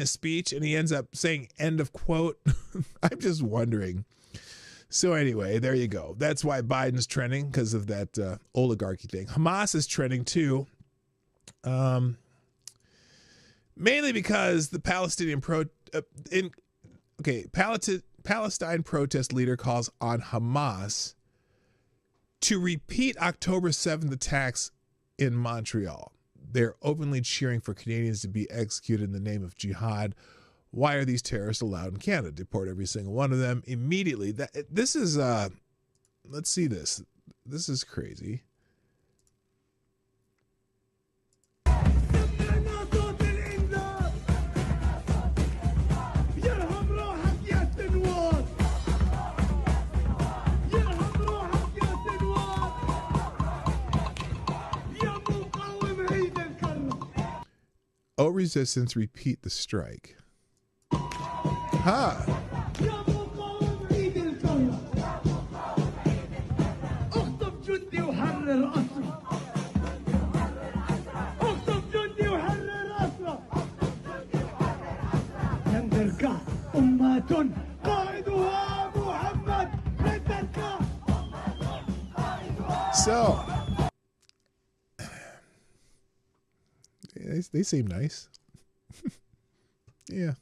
speech and he ends up saying "end of quote." I'm just wondering. So anyway, there you go. That's why Biden's trending, because of that oligarchy thing. Hamas is trending too, mainly because the Palestine protest leader calls on Hamas to repeat October 7th attacks in Montreal. They're openly cheering for Canadians to be executed in the name of jihad. Why are these terrorists allowed in Canada? Deport every single one of them immediately. This is, let's see this. This is crazy. Oh, resistance, repeat the strike. Ha! So, they seem nice. Yeah.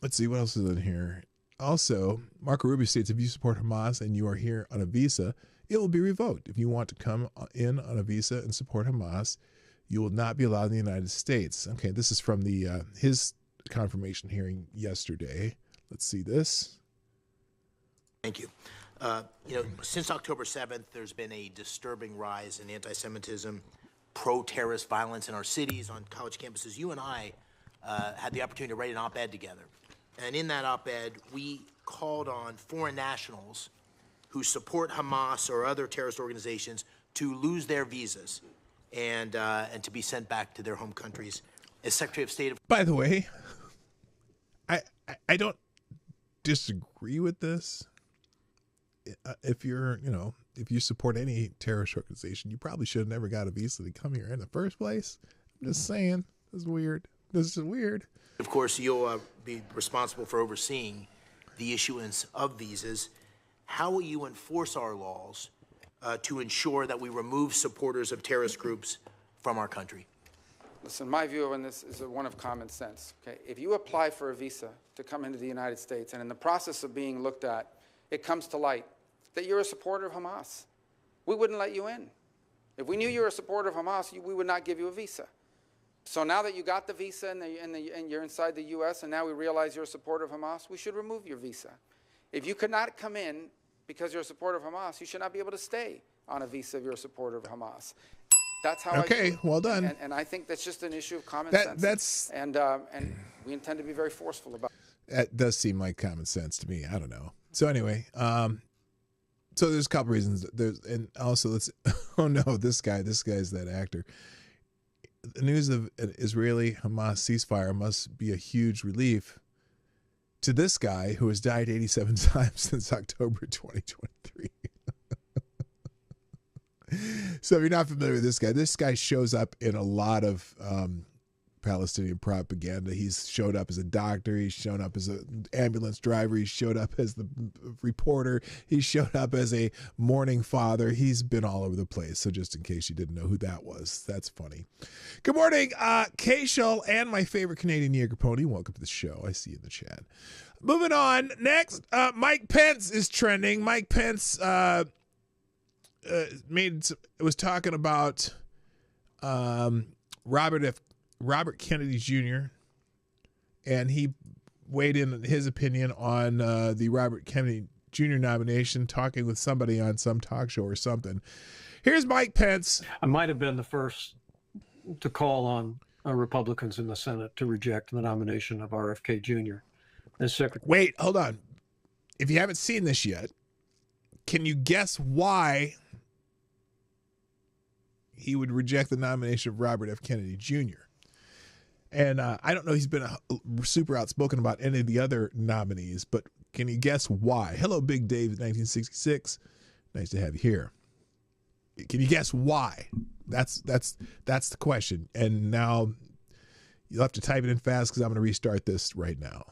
Let's see what else is in here. Also, Marco Rubio states, if you support Hamas and you are here on a visa, it will be revoked. If you want to come in on a visa and support Hamas, you will not be allowed in the United States. Okay, this is from the his confirmation hearing yesterday. Let's see this. Thank you. Since October 7th, there's been a disturbing rise in anti-Semitism pro-terrorist violence in our cities, on college campuses. You and I had the opportunity to write an op-ed together. And in that op-ed, we called on foreign nationals who support Hamas or other terrorist organizations to lose their visas and to be sent back to their home countries. As Secretary of State of... By the way, I don't disagree with this. If you're, if you support any terrorist organization, you probably should have never got a visa to come here in the first place. I'm just saying, this is weird. This is weird. Of course, you'll be responsible for overseeing the issuance of visas. How will you enforce our laws to ensure that we remove supporters of terrorist groups from our country? Listen, my view on this is one of common sense. Okay? If you apply for a visa to come into the United States, and in the process of being looked at, it comes to light that you're a supporter of Hamas, we wouldn't let you in. If we knew you were a supporter of Hamas, we would not give you a visa. So now that you got the visa and you're inside the U.S. and now we realize you're a supporter of Hamas, we should remove your visa. If you could not come in because you're a supporter of Hamas, you should not be able to stay on a visa if you're a supporter of Hamas. That's how Okay, well done. And I think that's just an issue of common sense. And we intend to be very forceful about it. That does seem like common sense to me. I don't know. So anyway, so there's a couple reasons. And also oh no, this guy's that actor. The news of an Israeli Hamas ceasefire must be a huge relief to this guy who has died 87 times since October 2023. So if you're not familiar with this guy shows up in a lot of Palestinian propaganda. He's showed up as a doctor. He's shown up as an ambulance driver. He's showed up as the reporter. He's showed up as a mourning father. He's been all over the place. So just in case you didn't know who that was, that's funny. Good morning, Keishel and my favorite Canadian Jaeger pony. Welcome to the show. I see you in the chat. Moving on. Next, Mike Pence is trending. Mike Pence was talking about Robert Kennedy Jr., and he weighed in his opinion on the Robert Kennedy Jr. nomination, talking with somebody on some talk show or something. Here's Mike Pence. I might have been the first to call on Republicans in the Senate to reject the nomination of RFK Jr. as Secretary. Wait, hold on. If you haven't seen this yet, can you guess why he would reject the nomination of Robert F. Kennedy Jr.? And I don't know, he's been super outspoken about any of the other nominees, but can you guess why? Hello, Big Dave, 1966. Nice to have you here. Can you guess why? That's the question. And now you'll have to type it in fast because I'm going to restart this right now.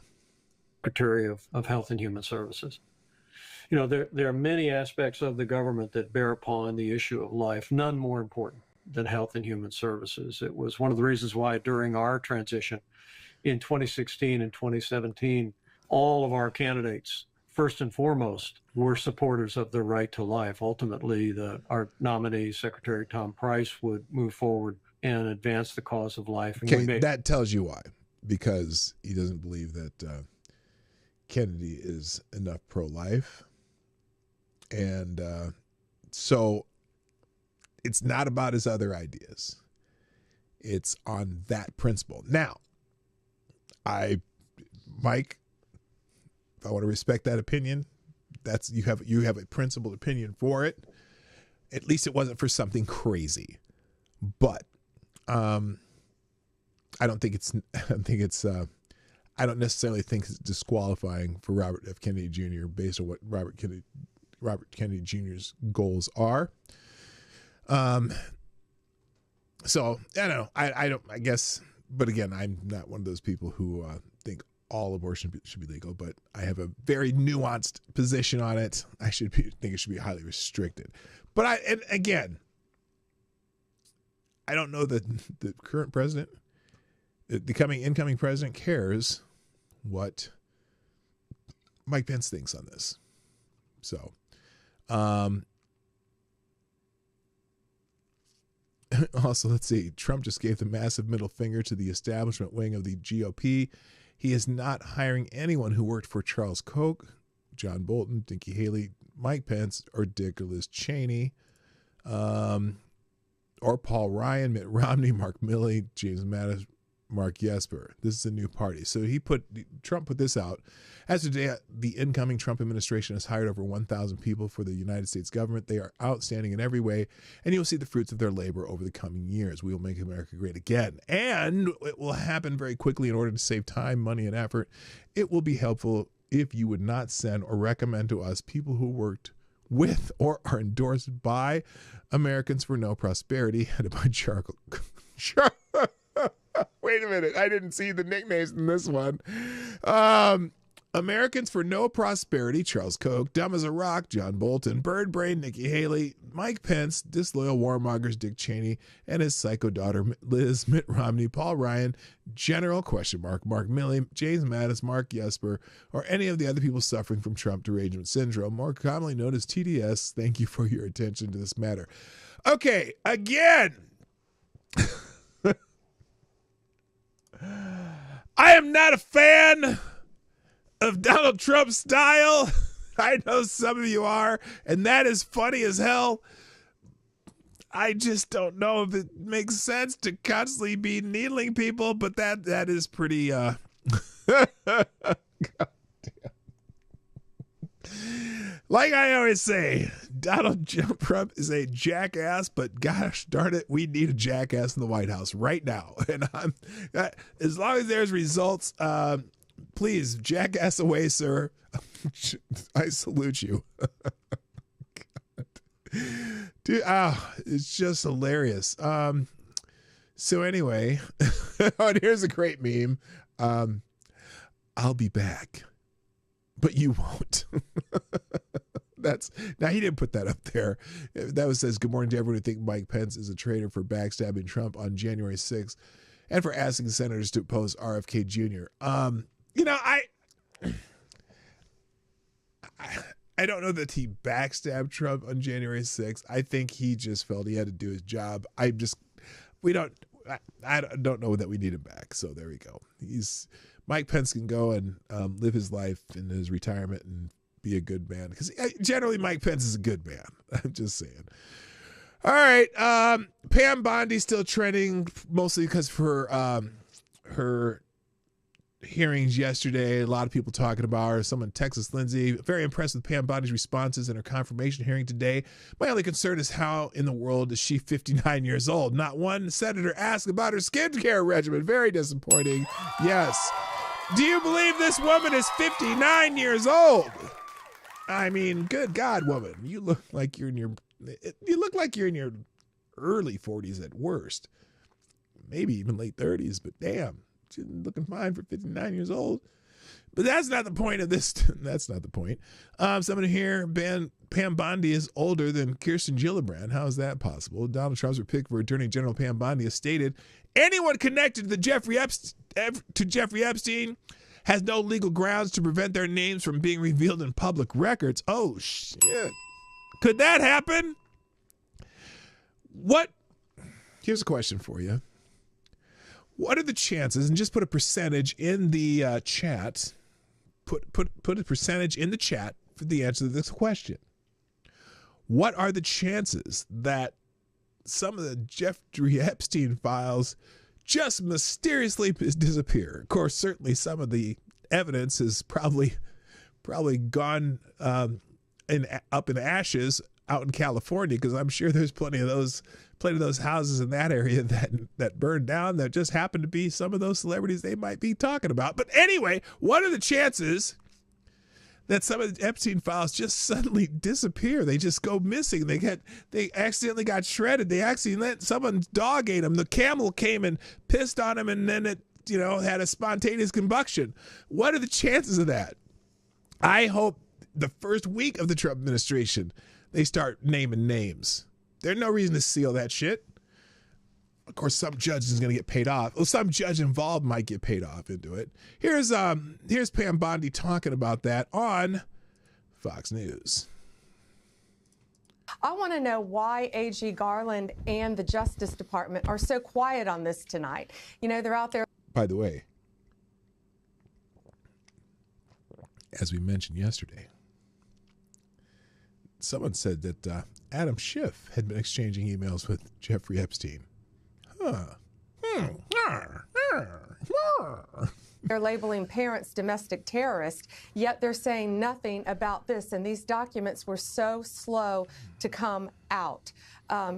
Secretary of Health and Human Services. You know, there are many aspects of the government that bear upon the issue of life, none more important than health and human services. It was one of the reasons why during our transition in 2016 and 2017, all of our candidates, first and foremost, were supporters of the right to life. Ultimately, our nominee, Secretary Tom Price, would move forward and advance the cause of life. And okay, that tells you why. Because he doesn't believe that Kennedy is enough pro-life. And so it's not about his other ideas. It's on that principle. Now, Mike, if I want to respect that opinion, you have a principled opinion for it. At least it wasn't for something crazy. But I don't necessarily think it's disqualifying for Robert F. Kennedy Jr. based on what Robert Kennedy Jr.'s goals are. So I don't know. I guess, but again, I'm not one of those people who think all abortion should be legal, but I have a very nuanced position on it. I think it should be highly restricted. But again, I don't know that the current president, the incoming president, cares what Mike Pence thinks on this. So, also, let's see. Trump just gave the massive middle finger to the establishment wing of the GOP. He is not hiring anyone who worked for Charles Koch, John Bolton, Nikki Haley, Mike Pence, or Dick or Liz Cheney, or Paul Ryan, Mitt Romney, Mark Milley, James Mattis, Mark Jesper. This is a new party. So Trump put this out. As of today, the incoming Trump administration has hired over 1,000 people for the United States government. They are outstanding in every way, and you'll see the fruits of their labor over the coming years. We will make America great again. And it will happen very quickly in order to save time, money, and effort. It will be helpful if you would not send or recommend to us people who worked with or are endorsed by Americans for No Prosperity, headed by Charcoal. Wait a minute. I didn't see the nicknames in this one. Americans for No Prosperity, Charles Koch, Dumb as a Rock, John Bolton, Bird Brain, Nikki Haley, Mike Pence, Disloyal Warmongers, Dick Cheney, and his psycho daughter, Liz, Mitt Romney, Paul Ryan, General Mark Milley, James Mattis, Mark Jesper, or any of the other people suffering from Trump derangement syndrome, more commonly known as TDS. Thank you for your attention to this matter. Okay, again. I am not a fan of Donald Trump's style. I know some of you are, and that is funny as hell. I just don't know if it makes sense to constantly be needling people, but that is pretty God damn. Like I always say, Donald Trump is a jackass, but gosh darn it, we need a jackass in the White House right now. And as long as there's results, please, jackass away, sir. I salute you. Dude, it's just hilarious. So anyway, and here's a great meme. I'll be back, but you won't. Now he didn't put that up there. That says, good morning to everyone who think Mike Pence is a traitor for backstabbing Trump on January 6th and for asking senators to oppose RFK Jr. I don't know that he backstabbed Trump on January 6th. I think he just felt he had to do his job. I don't know that we need him back. So there we go. Mike Pence can go and live his life in his retirement and be a good man, because generally Mike Pence is a good man. I'm just saying. All right. Pam Bondi's still trending, mostly because for her hearings yesterday. A lot of people talking about her. Someone, Texas Lindsay, very impressed with Pam Bondi's responses in her confirmation hearing today. My only concern is how in the world is she 59 years old? Not one senator asked about her skincare regimen. Very disappointing. Yes. Do you believe this woman is 59 years old? I mean, good God, woman. You look like you're in your early 40s at worst. Maybe even late 30s, but damn. She's looking fine for 59 years old. But that's not the point of this. That's not the point. Someone here, Pam Bondi is older than Kirsten Gillibrand. How is that possible? Donald Trump's pick for Attorney General Pam Bondi has stated, anyone connected to Jeffrey Epstein has no legal grounds to prevent their names from being revealed in public records. Oh, shit. Could that happen? Here's a question for you. What are the chances, and just put a percentage in the chat, put a percentage in the chat for the answer to this question. What are the chances that some of the Jeffrey Epstein files just mysteriously disappear? Of course, certainly some of the evidence has probably gone up in ashes out in California, because I'm sure there's plenty of those houses in that area that burned down that just happened to be some of those celebrities they might be talking about. But anyway, what are the chances that some of the Epstein files just suddenly disappear? They just go missing. They accidentally got shredded. They accidentally let someone's dog ate them. The camel came and pissed on them, and then it had a spontaneous combustion. What are the chances of that? I hope the first week of the Trump administration they start naming names. There's no reason to seal that shit. Of course, some judge is going to get paid off. Well, some judge involved might get paid off into it. Here's Pam Bondi talking about that on Fox News. I want to know why AG Garland and the Justice Department are so quiet on this tonight. They're out there. By the way, as we mentioned yesterday, someone said that Adam Schiff had been exchanging emails with Jeffrey Epstein. Huh. They're labeling parents domestic terrorists, yet they're saying nothing about this. And these documents were so slow to come out.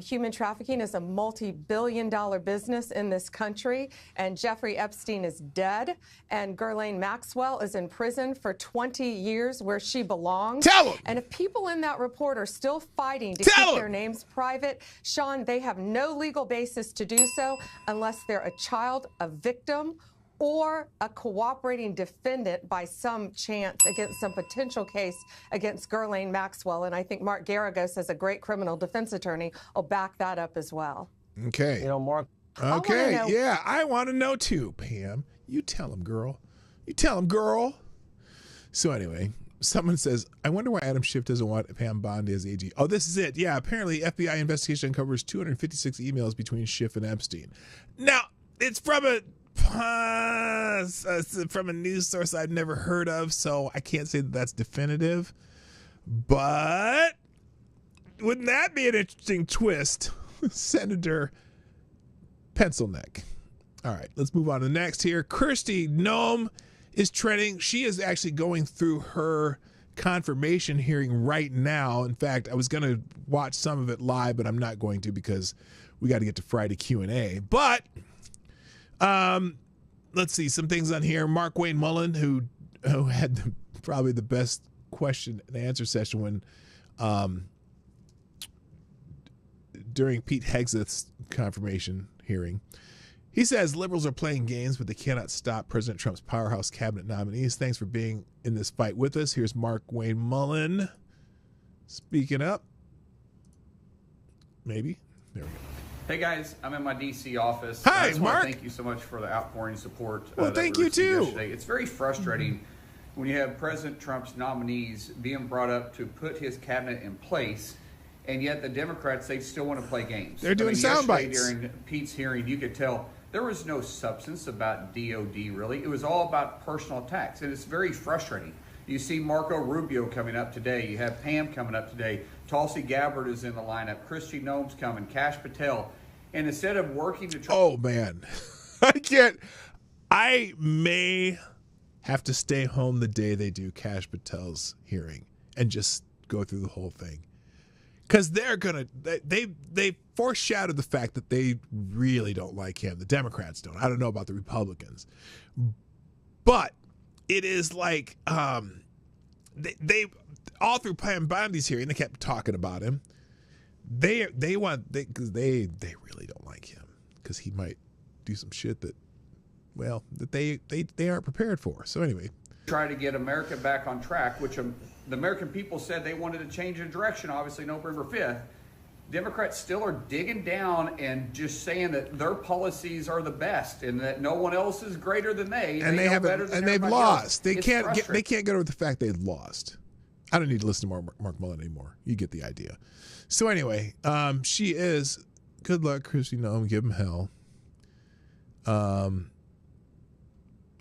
Human trafficking is a multi-billion-dollar business in this country, and Jeffrey Epstein is dead, and Ghislaine Maxwell is in prison for 20 years where she belongs. Tell them! And if people in that report are still fighting to keep their names private, Sean, they have no legal basis to do so unless they're a child, a victim, or a cooperating defendant by some chance against some potential case against Ghislaine Maxwell. And I think Mark Garagos, as a great criminal defense attorney, will back that up as well. Okay. You know, Mark. Okay, yeah, I want to know too, Pam. You tell him, girl. You tell him, girl. So anyway, someone says, I wonder why Adam Schiff doesn't want Pam Bondi as AG. Oh, this is it. Yeah, apparently FBI investigation uncovers 256 emails between Schiff and Epstein. Now, it's from a news source I've never heard of, so I can't say that that's definitive. But wouldn't that be an interesting twist? Senator Pencilneck. All right, let's move on to the next here. Kristi Noem is trending. She is actually going through her confirmation hearing right now. In fact, I was going to watch some of it live, but I'm not going to because we got to get to Friday Q&A. But let's see some things on here. Mark Wayne Mullen, who had probably the best question and answer session when during Pete Hegseth's confirmation hearing. He says liberals are playing games, but they cannot stop President Trump's powerhouse cabinet nominees. Thanks for being in this fight with us. Here's Mark Wayne Mullen speaking up. Maybe. There we go. Hey guys, I'm in my DC office. Hi, I just want Mark. to thank you so much for the outpouring support. Well, that thank we you received too. Yesterday. It's very frustrating when you have President Trump's nominees being brought up to put his cabinet in place, and yet the Democrats, they still want to play games. They're doing sound yesterday bites. During Pete's hearing, you could tell there was no substance about DOD really. It was all about personal attacks, and it's very frustrating. You see Marco Rubio coming up today. You have Pam coming up today. Tulsi Gabbard is in the lineup. Kristi Noem's coming. Kash Patel. And instead of working to try... Oh, man. I may have to stay home the day they do Kash Patel's hearing and just go through the whole thing. Because they're going to... They foreshadowed the fact that they really don't like him. The Democrats don't. I don't know about the Republicans. But it is like... They all through Pam Bondi's hearing, they kept talking about him. They really don't like him because he might do some shit that they aren't prepared for. So anyway, try to get America back on track, which the American people said they wanted to change the direction, obviously November 5th. Democrats still are digging down and just saying that their policies are the best and that no one else is greater than they. And they haven't, and they've lost. They can't get over the fact they've lost. I don't need to listen to Mark Mullen anymore. You get the idea. So anyway, she is. Good luck, Kristi Noem. Give him hell.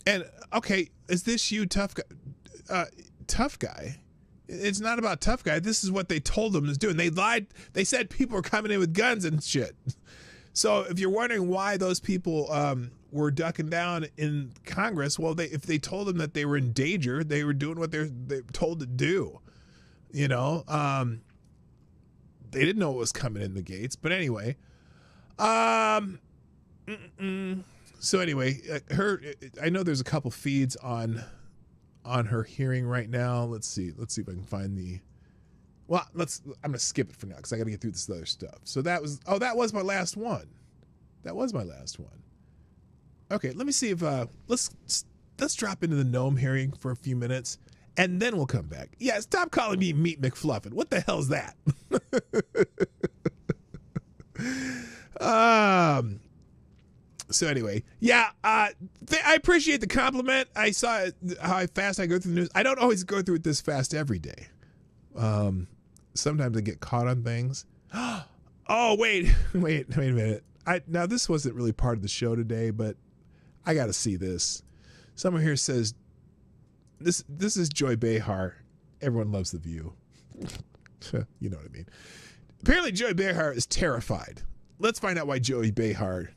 And okay, is this you, tough guy? Tough guy. It's not about tough guy. This is what they told them to do, and they lied. They said people were coming in with guns and shit. So if you're wondering why those people were ducking down in Congress, well, if they told them that they were in danger, they were doing what they're told to do. You know, they didn't know what was coming in the gates. But anyway, so anyway, I know there's a couple feeds on her hearing right now. Let's see if I can find the. Well, I'm gonna skip it for now because I got to get through this other stuff. So that was my last one. That was my last one. Okay, let me see if let's drop into the Noem hearing for a few minutes, and then we'll come back. Yeah, stop calling me Meat McFluffin. What the hell's that? So anyway, yeah, I appreciate the compliment. I saw how fast I go through the news. I don't always go through it this fast every day. Sometimes I get caught on things. Oh, wait a minute. Now this wasn't really part of the show today, but I got to see this. Someone here says, this is Joy Behar. Everyone loves The View. You know what I mean. Apparently, Joey Behar is terrified. Let's find out why Joey Behar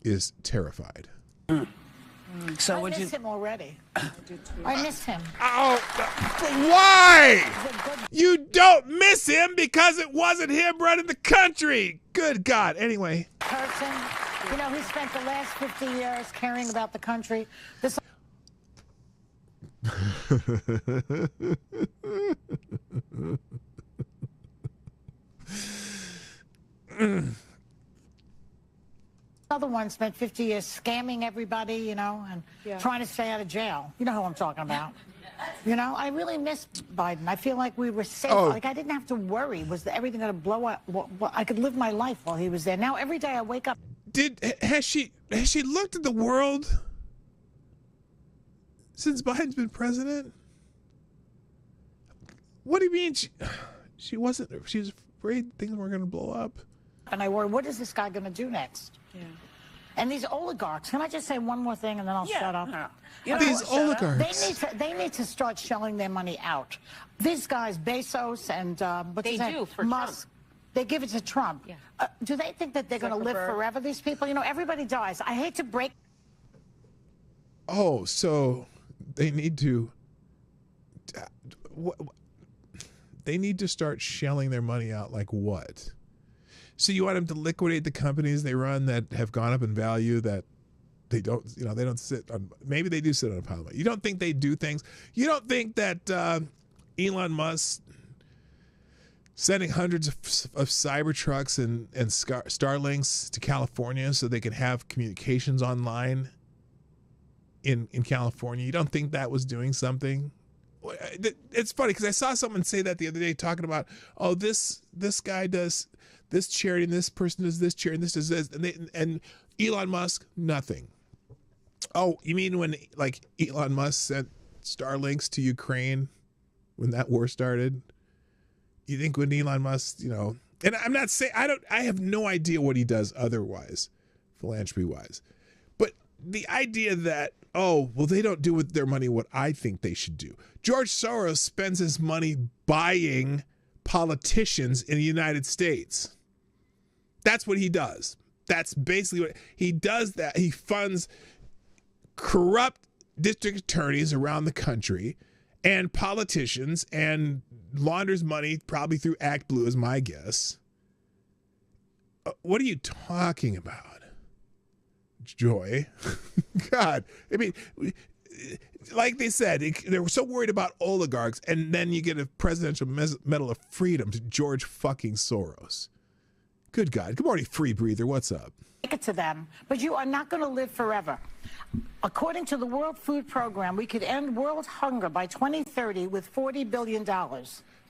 is terrified. So I miss him already. I miss him. Oh, why? You don't miss him because it wasn't him running the country. Good God. Anyway. Person, you know, he spent the last 50 years caring about the country. This. Other one spent 50 years scamming everybody, you know, and trying to stay out of jail. You know who I'm talking about. You know, I really miss Biden. I feel like we were safe. Like I didn't have to worry. Was everything going to blow up? I could live my life while he was there. Now every day I wake up. Has she looked at the world since Biden's been president? What do you mean she wasn't? She was afraid things were going to blow up. And I worry, what is this guy going to do next? Yeah. And these oligarchs, can I just say one more thing and then I'll shut up? No. You know, these oligarchs. They need to start shelling their money out. These guys, Bezos and what's his name? Musk. Trump. They give it to Trump. Yeah. Do they think that they're going to live forever, these people? You know, everybody dies. I hate to break. Oh, so they need to. They need to start shelling their money out like what? So you want them to liquidate the companies they run that have gone up in value that they don't, you know, they don't sit on, maybe they do sit on a pile of money. You don't think they do things? You don't think that Elon Musk sending hundreds of Cybertrucks and Starlinks to California so they can have communications online in California, you don't think that was doing something? It's funny because I saw someone say that the other day talking about, oh, this guy does this charity and this person does this charity and this does this, and Elon Musk, nothing. Oh, you mean when like Elon Musk sent Starlinks to Ukraine when that war started? You think when Elon Musk, you know, and I'm not saying I have no idea what he does otherwise, philanthropy wise, but the idea that, oh, well, they don't do with their money what I think they should do. George Soros spends his money buying politicians in the United States. That's what he does. That's basically what he does. That he funds corrupt district attorneys around the country and politicians and launders money probably through Act Blue is my guess. What are you talking about, Joy? God, I mean, like they said, they were so worried about oligarchs, and then you get a Presidential Medal of Freedom to George fucking Soros. Good God. Good morning, free breather. What's up? It to them, but you are not going to live forever. According to the World Food Program, we could end world hunger by 2030 with $40 billion.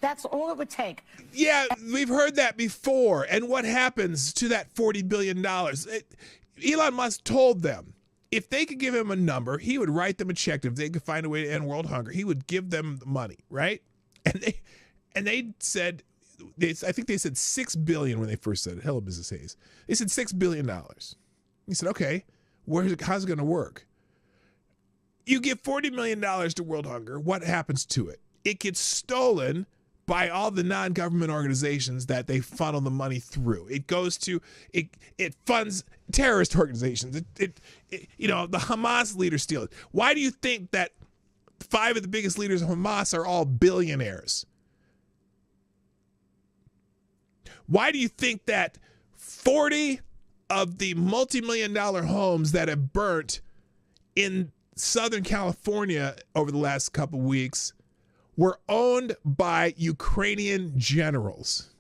That's all it would take. Yeah, we've heard that before. And what happens to that $40 billion? Elon Musk told them if they could give him a number, he would write them a check. If they could find a way to end world hunger, he would give them the money, right? And they said, I think they said $6 billion when they first said it. Hello, Business Hayes. They said $6 billion. He said, okay, how's it going to work? You give $40 million to world hunger. What happens to it? It gets stolen by all the non-government organizations that they funnel the money through. It goes to, it funds terrorist organizations. You know, the Hamas leaders steal it. Why do you think that 5 of the biggest leaders of Hamas are all billionaires? Why do you think that 40 of the multi-million-dollar homes that have burnt in Southern California over the last couple weeks were owned by Ukrainian generals?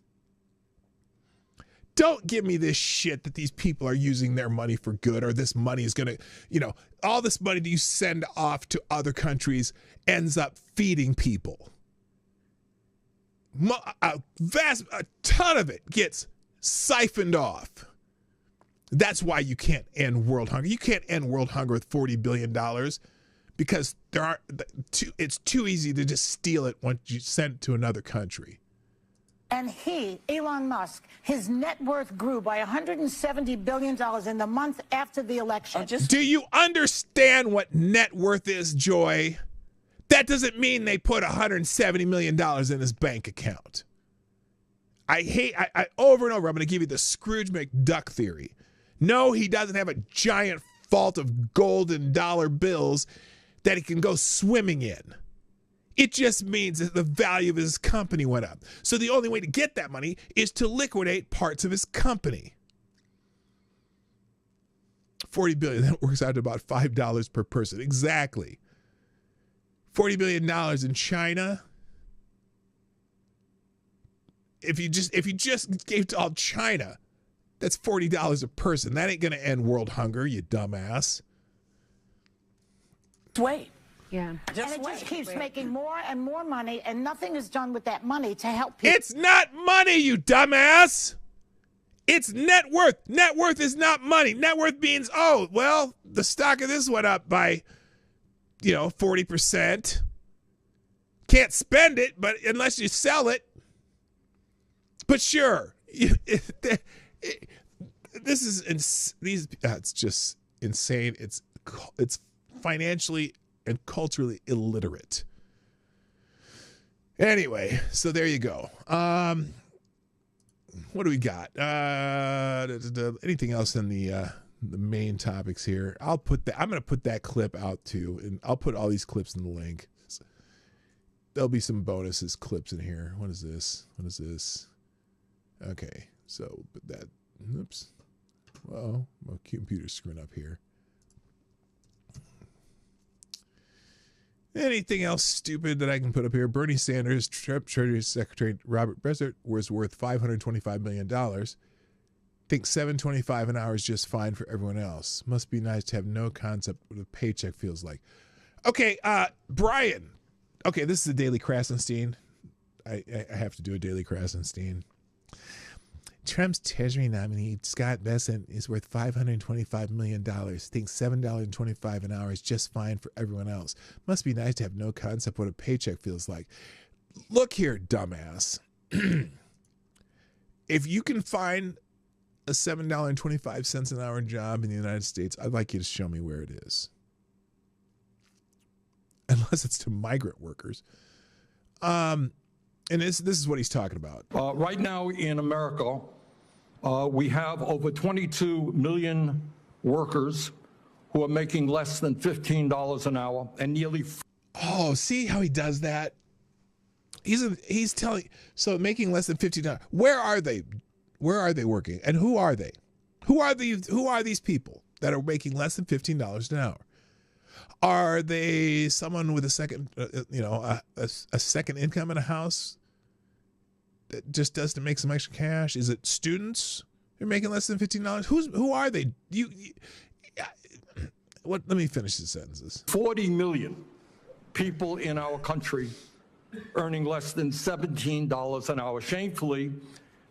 Don't give me this shit that these people are using their money for good, or this money is going to, you know, all this money that you send off to other countries ends up feeding people. A ton of it gets siphoned off. That's why you can't end world hunger. You can't end world hunger with $40 billion because it's too easy to just steal it once you send it to another country. And Elon Musk, his net worth grew by $170 billion in the month after the election. Do you understand what net worth is, Joy? That doesn't mean they put $170 million in his bank account. I over and over, I'm going to give you the Scrooge McDuck theory. No, he doesn't have a giant vault of golden dollar bills that he can go swimming in. It just means that the value of his company went up. So the only way to get that money is to liquidate parts of his company. $40 billion, that works out to about $5 per person. Exactly. $40 billion in China. If you just gave to all China, that's $40 a person. That ain't gonna end world hunger, you dumbass. Wait. Yeah. And it just keeps making more and more money, and nothing is done with that money to help people. It's not money, you dumbass. It's net worth. Net worth is not money. Net worth means, oh, well, the stock of this went up by, 40%. Can't spend it, but unless you sell it. But sure, this is it's just insane. It's financially and culturally illiterate. Anyway, so there you go. What do we got? Anything else in the main topics here? I'm going to put that clip out too, and I'll put all these clips in the link. There'll be some bonuses clips in here. What is this? Okay, so but that. Oops. Well, my computer's screwing up here. Anything else stupid that I can put up here? Bernie Sanders, Treasury Secretary Robert Brezert was worth $525 million. Think $7.25 an hour is just fine for everyone else. Must be nice to have no concept what a paycheck feels like. Okay, Brian. Okay, this is a Daily Krasenstein. I have to do a Daily Krasenstein. Trump's Treasury nominee, Scott Bessent, is worth $525 million. Thinks $7.25 an hour is just fine for everyone else. Must be nice to have no concept what a paycheck feels like. Look here, dumbass. If you can find a $7.25 an hour job in the United States, I'd like you to show me where it is. Unless it's to migrant workers. And this is what he's talking about. Right now in America, we have over 22 million workers who are making less than $15 an hour, and nearly. Oh, see how he does that? He's telling, so making less than $15. Where are they? Where are they working? And who are they? Who are these people that are making less than $15 an hour? Are they someone with a second, a second income in a house that just does to make some extra cash? Is it students who are making less than $15? Who are they? Let me finish the sentences. 40 million people in our country earning less than $17 an hour. Shamefully,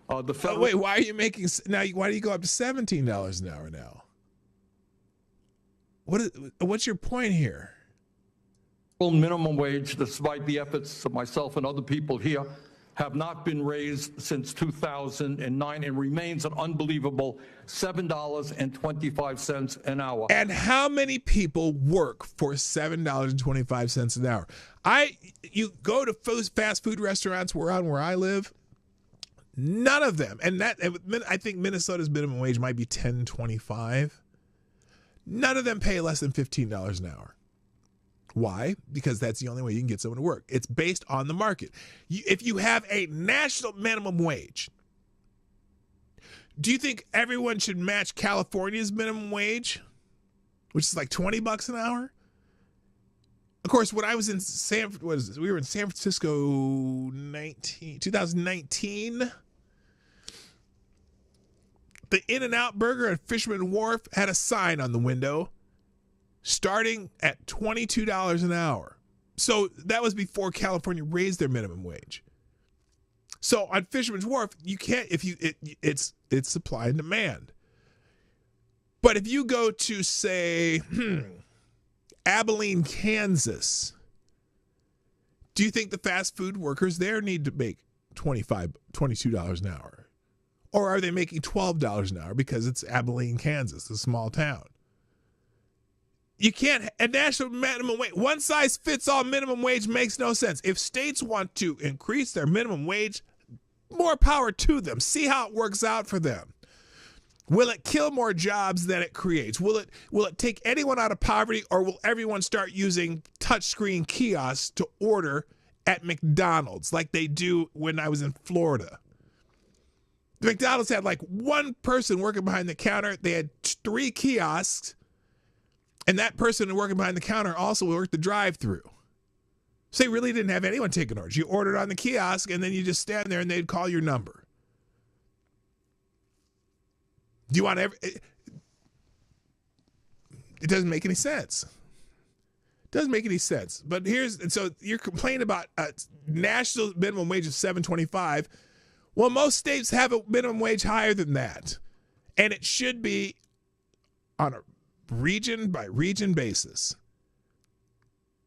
the federal. Wait, why are you making now? Why do you go up to $17 an hour now? What's your point here? Minimum wage, despite the efforts of myself and other people here, have not been raised since 2009 and remains an unbelievable $7.25 an hour. And how many people work for $7.25 an hour? You go to fast food restaurants where I live, none of them, and I think Minnesota's minimum wage might be $10.25. None of them pay less than $15 an hour. Why? Because that's the only way you can get someone to work. It's based on the market. If you have a national minimum wage, do you think everyone should match California's minimum wage, which is like $20 an hour? Of course, when I was in we were in San Francisco 2019. The In-N-Out Burger at Fisherman Wharf had a sign on the window starting at $22 an hour. So that was before California raised their minimum wage. So on Fisherman's Wharf, you can't, it's supply and demand. But if you go to, say, Abilene, Kansas, do you think the fast food workers there need to make $22 an hour? Or are they making $12 an hour because it's Abilene, Kansas, a small town? You can't, a national minimum wage, one size fits all minimum wage makes no sense. If states want to increase their minimum wage, more power to them. See how it works out for them. Will it kill more jobs than it creates? Will it take anyone out of poverty, or will everyone start using touchscreen kiosks to order at McDonald's like they do when I was in Florida? The McDonald's had like one person working behind the counter. They had 3 kiosks, and that person working behind the counter also worked the drive-thru. So they really didn't have anyone taking orders. You ordered on the kiosk, and then you just stand there, and they'd call your number. Do you want it doesn't make any sense. It doesn't make any sense. But so you're complaining about a national minimum wage of $7.25. Well, most states have a minimum wage higher than that. And it should be on a region by region basis.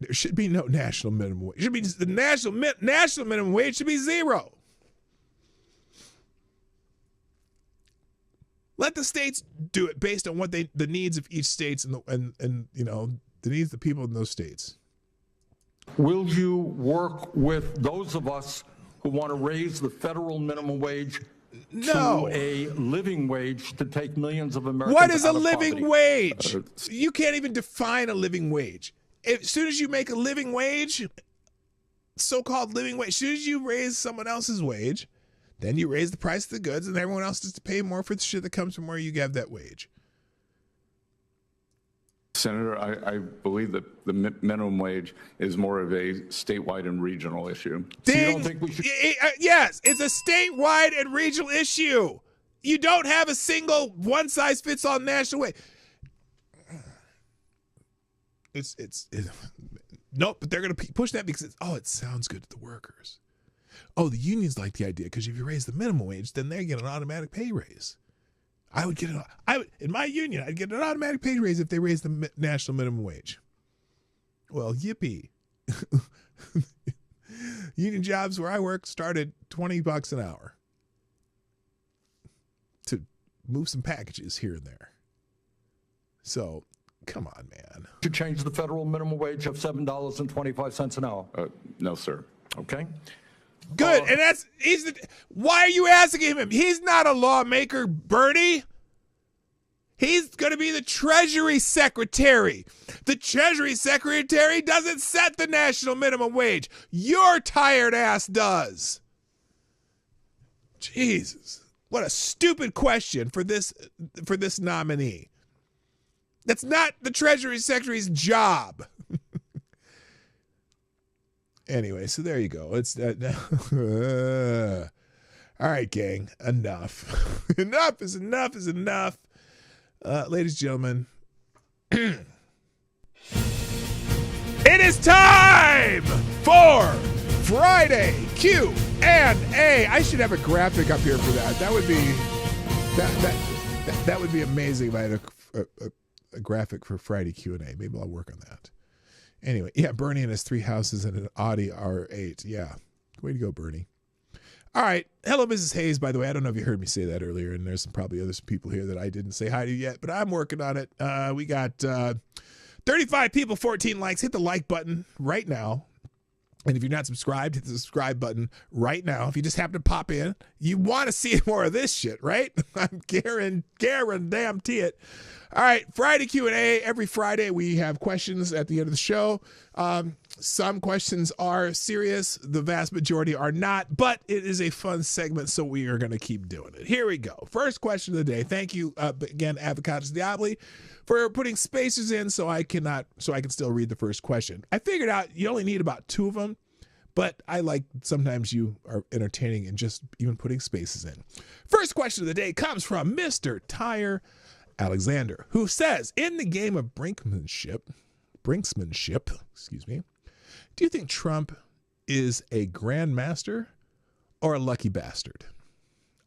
There should be no national minimum wage. It should be the national minimum wage should be 0. Let the states do it based on what the needs of each states and the needs of the people in those states. Will you work with those of us who want to raise the federal minimum wage to a living wage to take millions of Americans What is a out of living poverty? wage? You can't even define a living wage. As soon as you make a living wage, so-called living wage, as soon as you raise someone else's wage, then you raise the price of the goods, and everyone else has to pay more for the shit that comes from where you have that wage. Senator, I believe that the minimum wage is more of a statewide and regional issue. So you don't think we should? Yes, it's a statewide and regional issue. You don't have a single one-size-fits-all national wage. Nope, but they're going to push that because it sounds good to the workers. Oh, the unions like the idea because if you raise the minimum wage, then they get an automatic pay raise. In my union, I'd get an automatic pay raise if they raised the national minimum wage. Well, yippee. Union jobs where I work started $20 an hour to move some packages here and there. So, come on, man. To change the federal minimum wage of $7.25 an hour? No, sir. Okay. Good, and why are you asking him? He's not a lawmaker, Bernie. He's going to be the Treasury Secretary. The Treasury Secretary doesn't set the national minimum wage. Your tired ass does. Jesus, what a stupid question for this nominee. That's not the Treasury Secretary's job. Anyway, so there you go. It's all right, gang. Enough. Enough is enough is enough. Ladies and gentlemen, it is time for Friday Q&A. I should have a graphic up here for that. That would be amazing if I had a graphic for Friday Q&A. Maybe I'll work on that. Anyway, yeah, Bernie and his 3 houses and an Audi R8. Yeah. Way to go, Bernie. All right. Hello, Mrs. Hayes, by the way. I don't know if you heard me say that earlier, and there's probably other people here that I didn't say hi to yet, but I'm working on it. We got 35 people, 14 likes. Hit the like button right now. And if you're not subscribed, hit the subscribe button right now. If you just happen to pop in, you want to see more of this shit, right? I'm guarantee it. All right, Friday Q&A. Every Friday we have questions at the end of the show. Some questions are serious. The vast majority are not, but it is a fun segment, so we are going to keep doing it. Here we go. First question of the day. Thank you again, Avocados Diabli, for putting spaces in so I can still read the first question. I figured out you only need about 2 of them, but I like sometimes you are entertaining and just even putting spaces in. First question of the day comes from Mr. Tyre Alexander, who says, in the game of brinksmanship, do you think Trump is a grandmaster or a lucky bastard?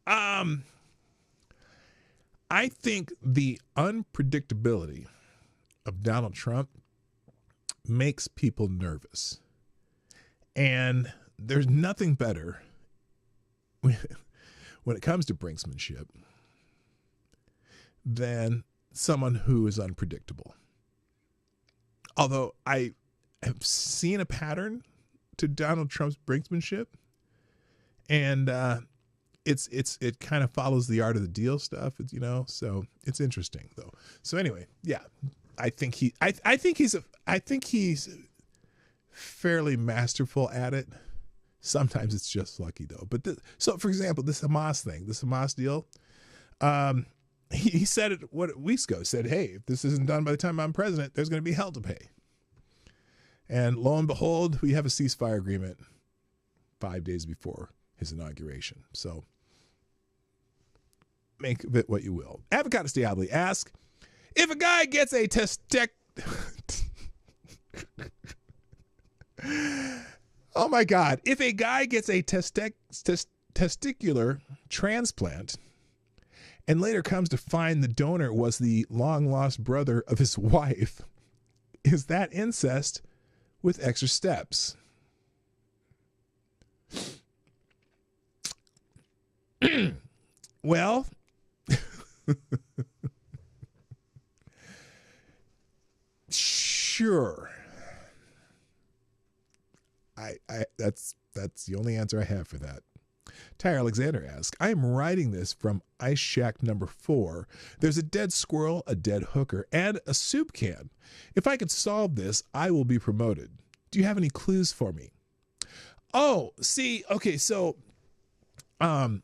I think the unpredictability of Donald Trump makes people nervous. And there's nothing better when it comes to brinksmanship than someone who is unpredictable. Although I have seen a pattern to Donald Trump's brinksmanship, and it kind of follows the art of the deal stuff, you know. So it's interesting though. So anyway, yeah, I think he's fairly masterful at it. Sometimes it's just lucky though. But so for example, this Hamas deal, he said it weeks ago. Said, hey, if this isn't done by the time I'm president, there's going to be hell to pay. And lo and behold, we have a ceasefire agreement 5 days before his inauguration. So make of it what you will. Avocados Diablo asks, if a guy gets a oh my God. If a guy gets a testicular transplant and later comes to find the donor was the long-lost brother of his wife, is that incest with extra steps? Well, sure. That's the only answer I have for that. Ty Alexander asks, I am writing this from Ice Shack number 4. There's a dead squirrel, a dead hooker, and a soup can. If I could solve this, I will be promoted. Do you have any clues for me? Oh, see, okay, so I'm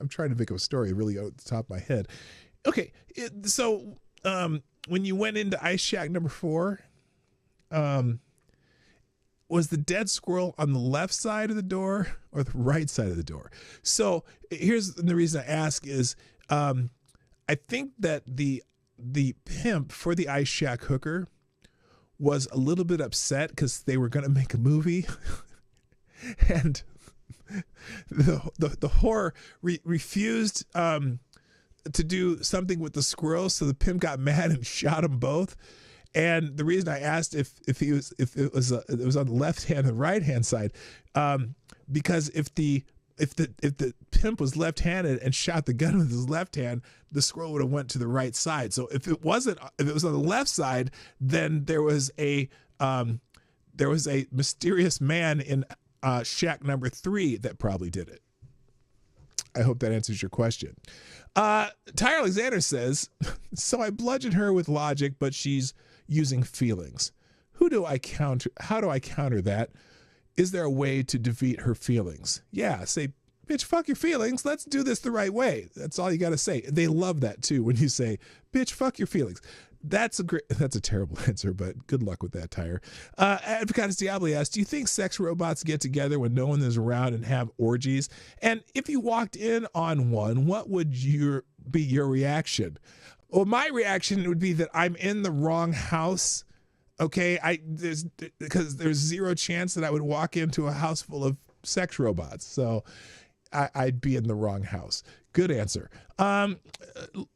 trying to think of a story really out the top of my head. Okay, so when you went into Ice Shack number 4, was the dead squirrel on the left side of the door or the right side of the door? So here's the reason I ask is I think that the pimp for the Ice Shack hooker was a little bit upset because they were going to make a movie and the whore refused to do something with the squirrel, so the pimp got mad and shot them both. And the reason I asked if it was on the left hand and right hand side, because if the pimp was left-handed and shot the gun with his left hand, the squirrel would have went to the right side. So if it was on the left side, then there was a mysterious man in shack number 3 that probably did it. I hope that answers your question. Ty Alexander says, so I bludgeoned her with logic, but she's using feelings. How do I counter that? Is there a way to defeat her feelings? Yeah, say, bitch, fuck your feelings. Let's do this the right way. That's all you got to say. They love that too when you say, bitch, fuck your feelings. That's a terrible answer, but good luck with that, Tyre. Advocatus Diablo asks, do you think sex robots get together when no one is around and have orgies? And if you walked in on one, what would be your reaction? Well, my reaction would be that I'm in the wrong house. Okay, because there's zero chance that I would walk into a house full of sex robots. So I'd be in the wrong house. Good answer. Ty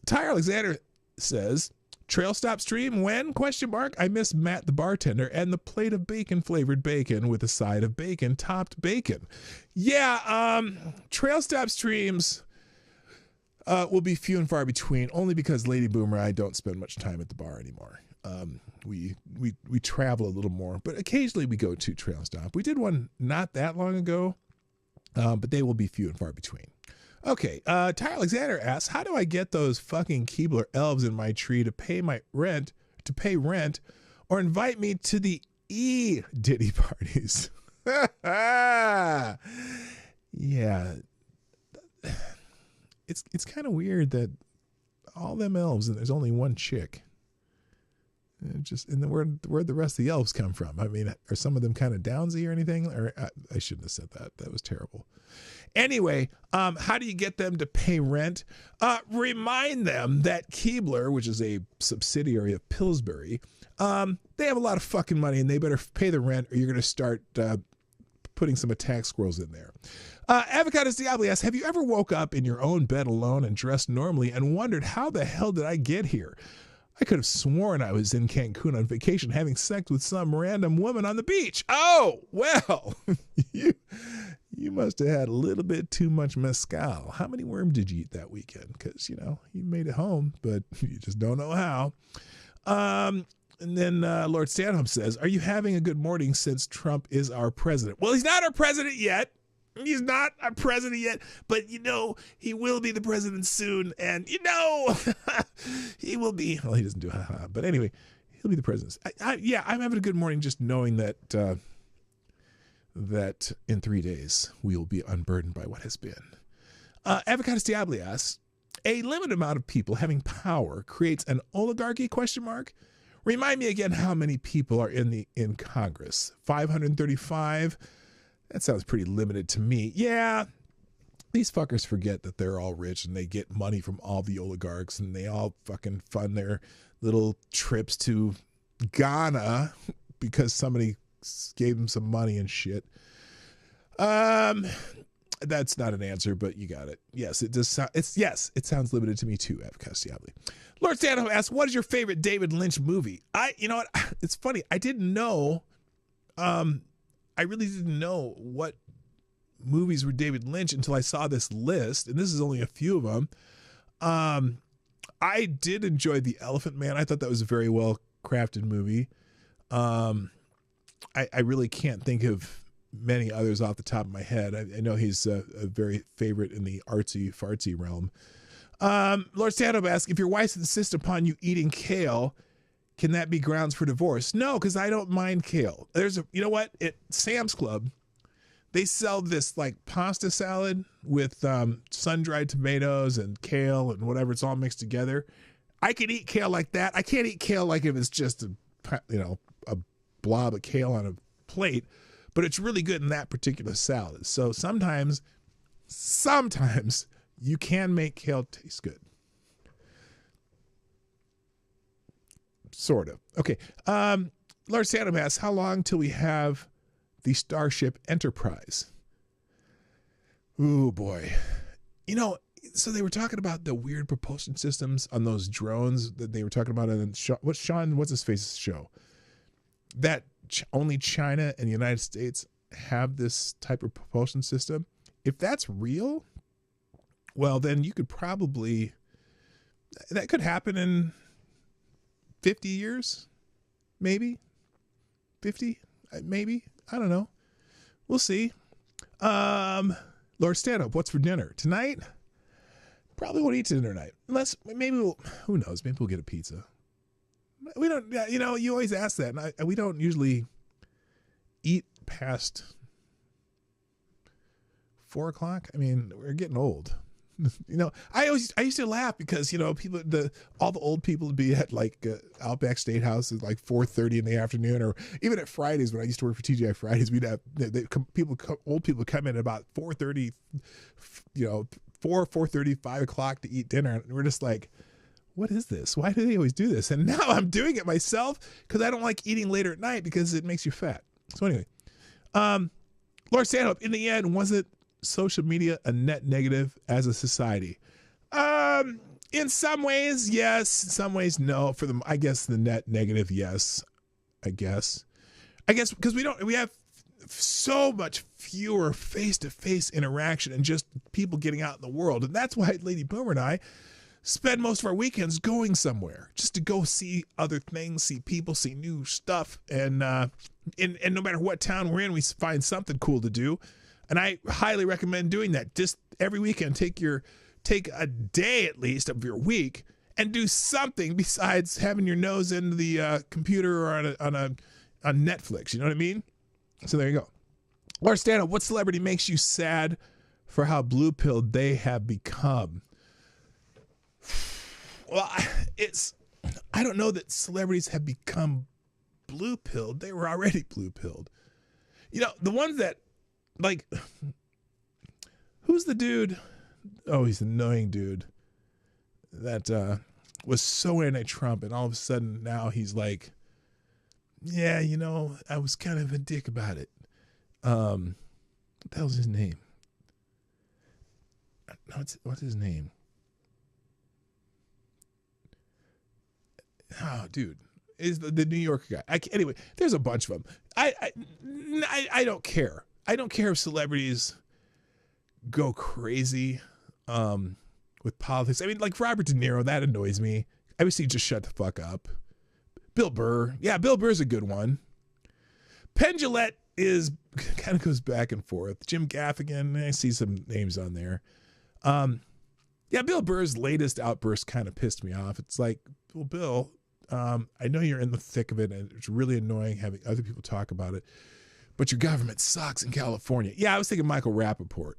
Alexander says, trail stop stream when? ? I miss Matt the bartender and the plate of bacon flavored bacon with a side of bacon topped bacon. Yeah, trail stop streams will be few and far between, only because Lady Boomer and I don't spend much time at the bar anymore. We travel a little more, but occasionally we go to trail stop. We did one not that long ago, but they will be few and far between. Okay, Ty Alexander asks, how do I get those fucking Keebler elves in my tree to pay rent, or invite me to the Diddy parties? Yeah. It's kind of weird that all them elves and there's only one chick. And where'd the rest of the elves come from? I mean, are some of them kind of downsy or anything? Or I shouldn't have said that. That was terrible. Anyway, how do you get them to pay rent? Remind them that Keebler, which is a subsidiary of Pillsbury, they have a lot of fucking money and they better pay the rent or you're going to start putting some attack squirrels in there. Avocados Diablo asks, have you ever woke up in your own bed alone and dressed normally and wondered how the hell did I get here? I could have sworn I was in Cancun on vacation having sex with some random woman on the beach. Oh, well, you must have had a little bit too much mezcal. How many worms did you eat that weekend? Because, you made it home, but you just don't know how. And then Lord Stanhope says, are you having a good morning since Trump is our president? Well, he's not our president yet. He's not a president yet, but he will be the president soon, and he will be. Well, he doesn't do haha, but anyway, he'll be the president. I'm having a good morning just knowing that that in 3 days we will be unburdened by what has been. Avocados Diabli asks, a limited amount of people having power creates an oligarchy? ? Remind me again how many people are in Congress. 535. That sounds pretty limited to me. Yeah, these fuckers forget that they're all rich and they get money from all the oligarchs and they all fucking fund their little trips to Ghana because somebody gave them some money and shit. That's not an answer, but you got it. Yes, it does. It sounds limited to me too. Avocados Diabli. Lord Stanhope asks, "What is your favorite David Lynch movie?" You know what? It's funny. I didn't know. I really didn't know what movies were David Lynch until I saw this list, and this is only a few of them. I did enjoy The Elephant Man. I thought that was a very well crafted movie. I really can't think of many others off the top of my head. I know he's a very favorite in the artsy fartsy realm. Lord Stanhope asks, if your wife insists upon you eating kale, can that be grounds for divorce? No, because I don't mind kale. You know what? At Sam's Club, they sell this like pasta salad with sun-dried tomatoes and kale and whatever. It's all mixed together. I can eat kale like that. I can't eat kale like if it's just a blob of kale on a plate, but it's really good in that particular salad. So sometimes you can make kale taste good. Sort of. Okay. Lord Sandham asks, how long till we have the Starship Enterprise? Ooh, boy. So they were talking about the weird propulsion systems on those drones that they were talking about in what's his face's show? That only China and the United States have this type of propulsion system. If that's real, well, then you could probably, that could happen in 50 years, maybe 50, maybe, I don't know. We'll see. Lord Stanhope, what's for dinner tonight? Probably won't eat dinner tonight unless maybe who knows? Maybe we'll get a pizza. We don't, you always ask that, and we don't usually eat past 4 o'clock. I mean, we're getting old. I used to laugh because people, all the old people would be at like Outback Steakhouse at like 4:30 in the afternoon, or even at Fridays when I used to work for TGI Fridays, we'd have old people come in at about 4:30, 4:30, 5 o'clock to eat dinner, and we're just like, what is this? Why do they always do this? And now I'm doing it myself because I don't like eating later at night because it makes you fat. So anyway, Lord Stanhope, in the end, was it social media a net negative as a society? In some ways, yes. In some ways, no. For them, I guess the net negative, yes. I guess because we have so much fewer face-to-face interaction and just people getting out in the world, and that's why Lady Boomer and I spend most of our weekends going somewhere just to go see other things, see people, see new stuff, and no matter what town we're in, we find something cool to do. And I highly recommend doing that. Just every weekend, take a day at least of your week and do something besides having your nose into the computer or on Netflix. You know what I mean? So there you go. Lord Stanhope, what celebrity makes you sad for how blue-pilled they have become? Well, I don't know that celebrities have become blue-pilled. They were already blue-pilled. The ones that, like, who's the dude? Oh, he's an annoying dude that was so anti-Trump, and all of a sudden now he's like, yeah, I was kind of a dick about it. What the hell's his name? No, what's his name? Oh, dude, is the New York guy. Anyway, there's a bunch of them. I don't care. I don't care if celebrities go crazy with politics. I mean, like Robert De Niro, that annoys me. I wish he'd just shut the fuck up. Bill Burr. Yeah, Bill Burr's a good one. Penn Jillette is kind of goes back and forth. Jim Gaffigan, I see some names on there. Yeah, Bill Burr's latest outburst kind of pissed me off. It's like, well, Bill, I know you're in the thick of it, and it's really annoying having other people talk about it, but your government sucks in California. Yeah, I was thinking Michael Rappaport,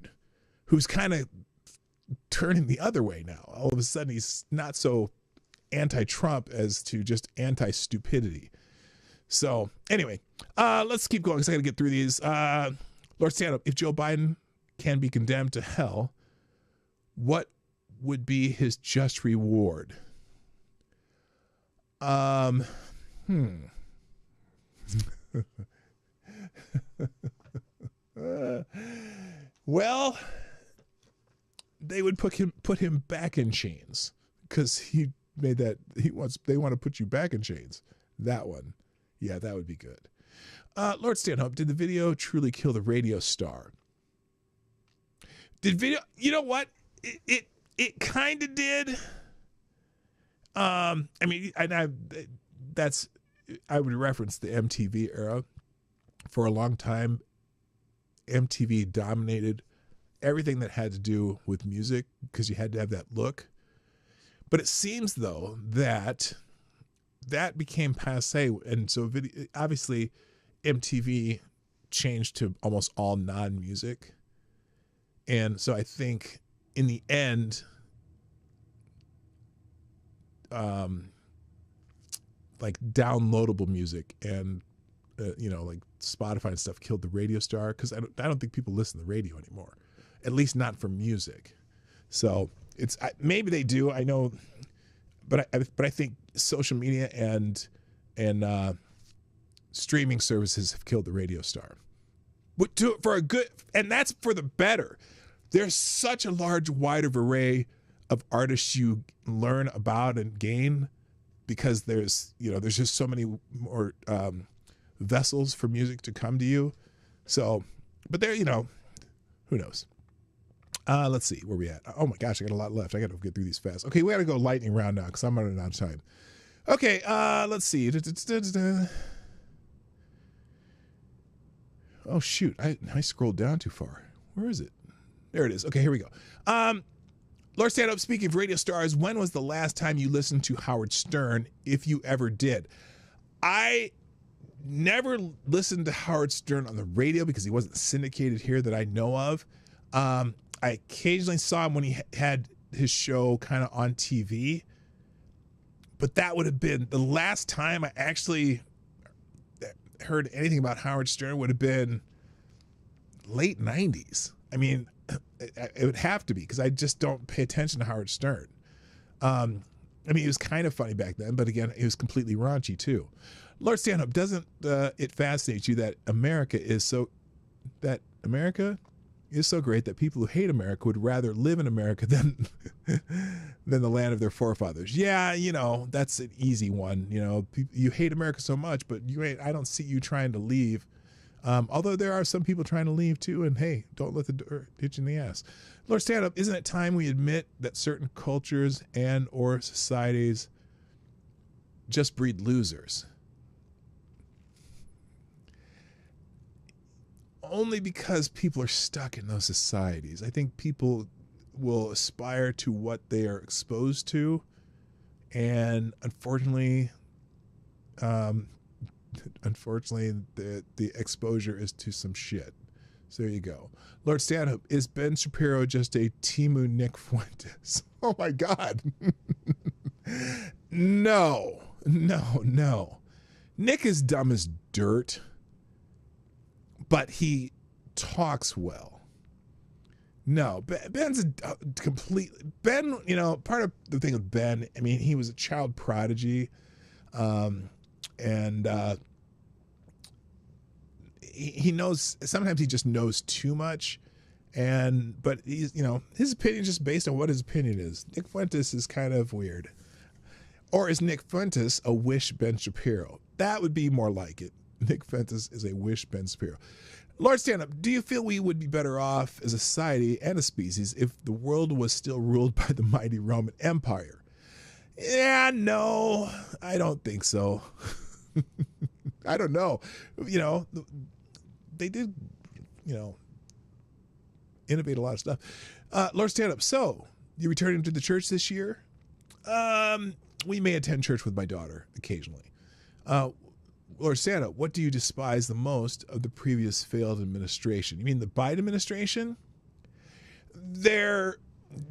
who's kind of turning the other way now. All of a sudden, he's not so anti-Trump as to just anti-stupidity. So anyway, let's keep going because I got to get through these. Lord Stand-Up, if Joe Biden can be condemned to hell, what would be his just reward? Well, they would put him back in chains because he made that they want to put you back in chains. That one. Yeah, that would be good. Lord Stanhope, did the video truly kill the radio star? You know what? It kind of did. I mean, I would reference the MTV era. For a long time, MTV dominated everything that had to do with music because you had to have that look. But it seems, though, that became passé. And so obviously MTV changed to almost all non-music. And so I think in the end, like downloadable music and, like Spotify and stuff killed the radio star because I don't think people listen to the radio anymore, at least not for music. So maybe they do. I know, but I think social media and streaming services have killed the radio star. For a good, and that's for the better. There's such a large, wider array of artists you learn about and gain because there's just so many more vessels for music to come to you. So, but there, who knows? Let's see where we at. Oh my gosh, I got a lot left. I got to get through these fast. Okay, we got to go lightning round now because I'm running out of time. Okay, let's see. Oh shoot, I scrolled down too far. Where is it? There it is. Okay, here we go. Lord Stand Up, speaking of radio stars, when was the last time you listened to Howard Stern, if you ever did? I never listened to Howard Stern on the radio because he wasn't syndicated here that I know of. I occasionally saw him when he had his show kind of on TV, but that would have been the last time I actually heard anything about Howard Stern would have been late 90s. I mean, it would have to be because I just don't pay attention to Howard Stern. I mean, he was kind of funny back then, but again, he was completely raunchy too. Lord Stanhope, doesn't it fascinate you that America is so great that people who hate America would rather live in America than the land of their forefathers? Yeah, that's an easy one. You hate America so much, but I don't see you trying to leave. Although there are some people trying to leave too, and hey, don't let the door hit you in the ass. Lord Stand-Up, isn't it time we admit that certain cultures and or societies just breed losers? Only because people are stuck in those societies. I think people will aspire to what they are exposed to, and unfortunately, the exposure is to some shit. So there you go. Lord Stanhope, is Ben Shapiro just a Timu Nick Fuentes? Oh my God. No. Nick is dumb as dirt, but he talks well. No, Ben's a complete... Ben, part of the thing with Ben, I mean, he was a child prodigy, and he knows, sometimes he just knows too much, but he's, his opinion is just based on what his opinion is. Nick Fuentes is kind of weird. Or is Nick Fuentes a wish Ben Shapiro? That would be more like it. Nick Fuentes is a wish Ben Shapiro. Lord Stand-Up, do you feel we would be better off as a society and a species if the world was still ruled by the mighty Roman Empire? Yeah, no, I don't think so. I don't know. did, innovate a lot of stuff. Lord Stand Up. So you returning to the church this year? We may attend church with my daughter occasionally. Lord Stand Up. What do you despise the most of the previous failed administration? You mean the Biden administration?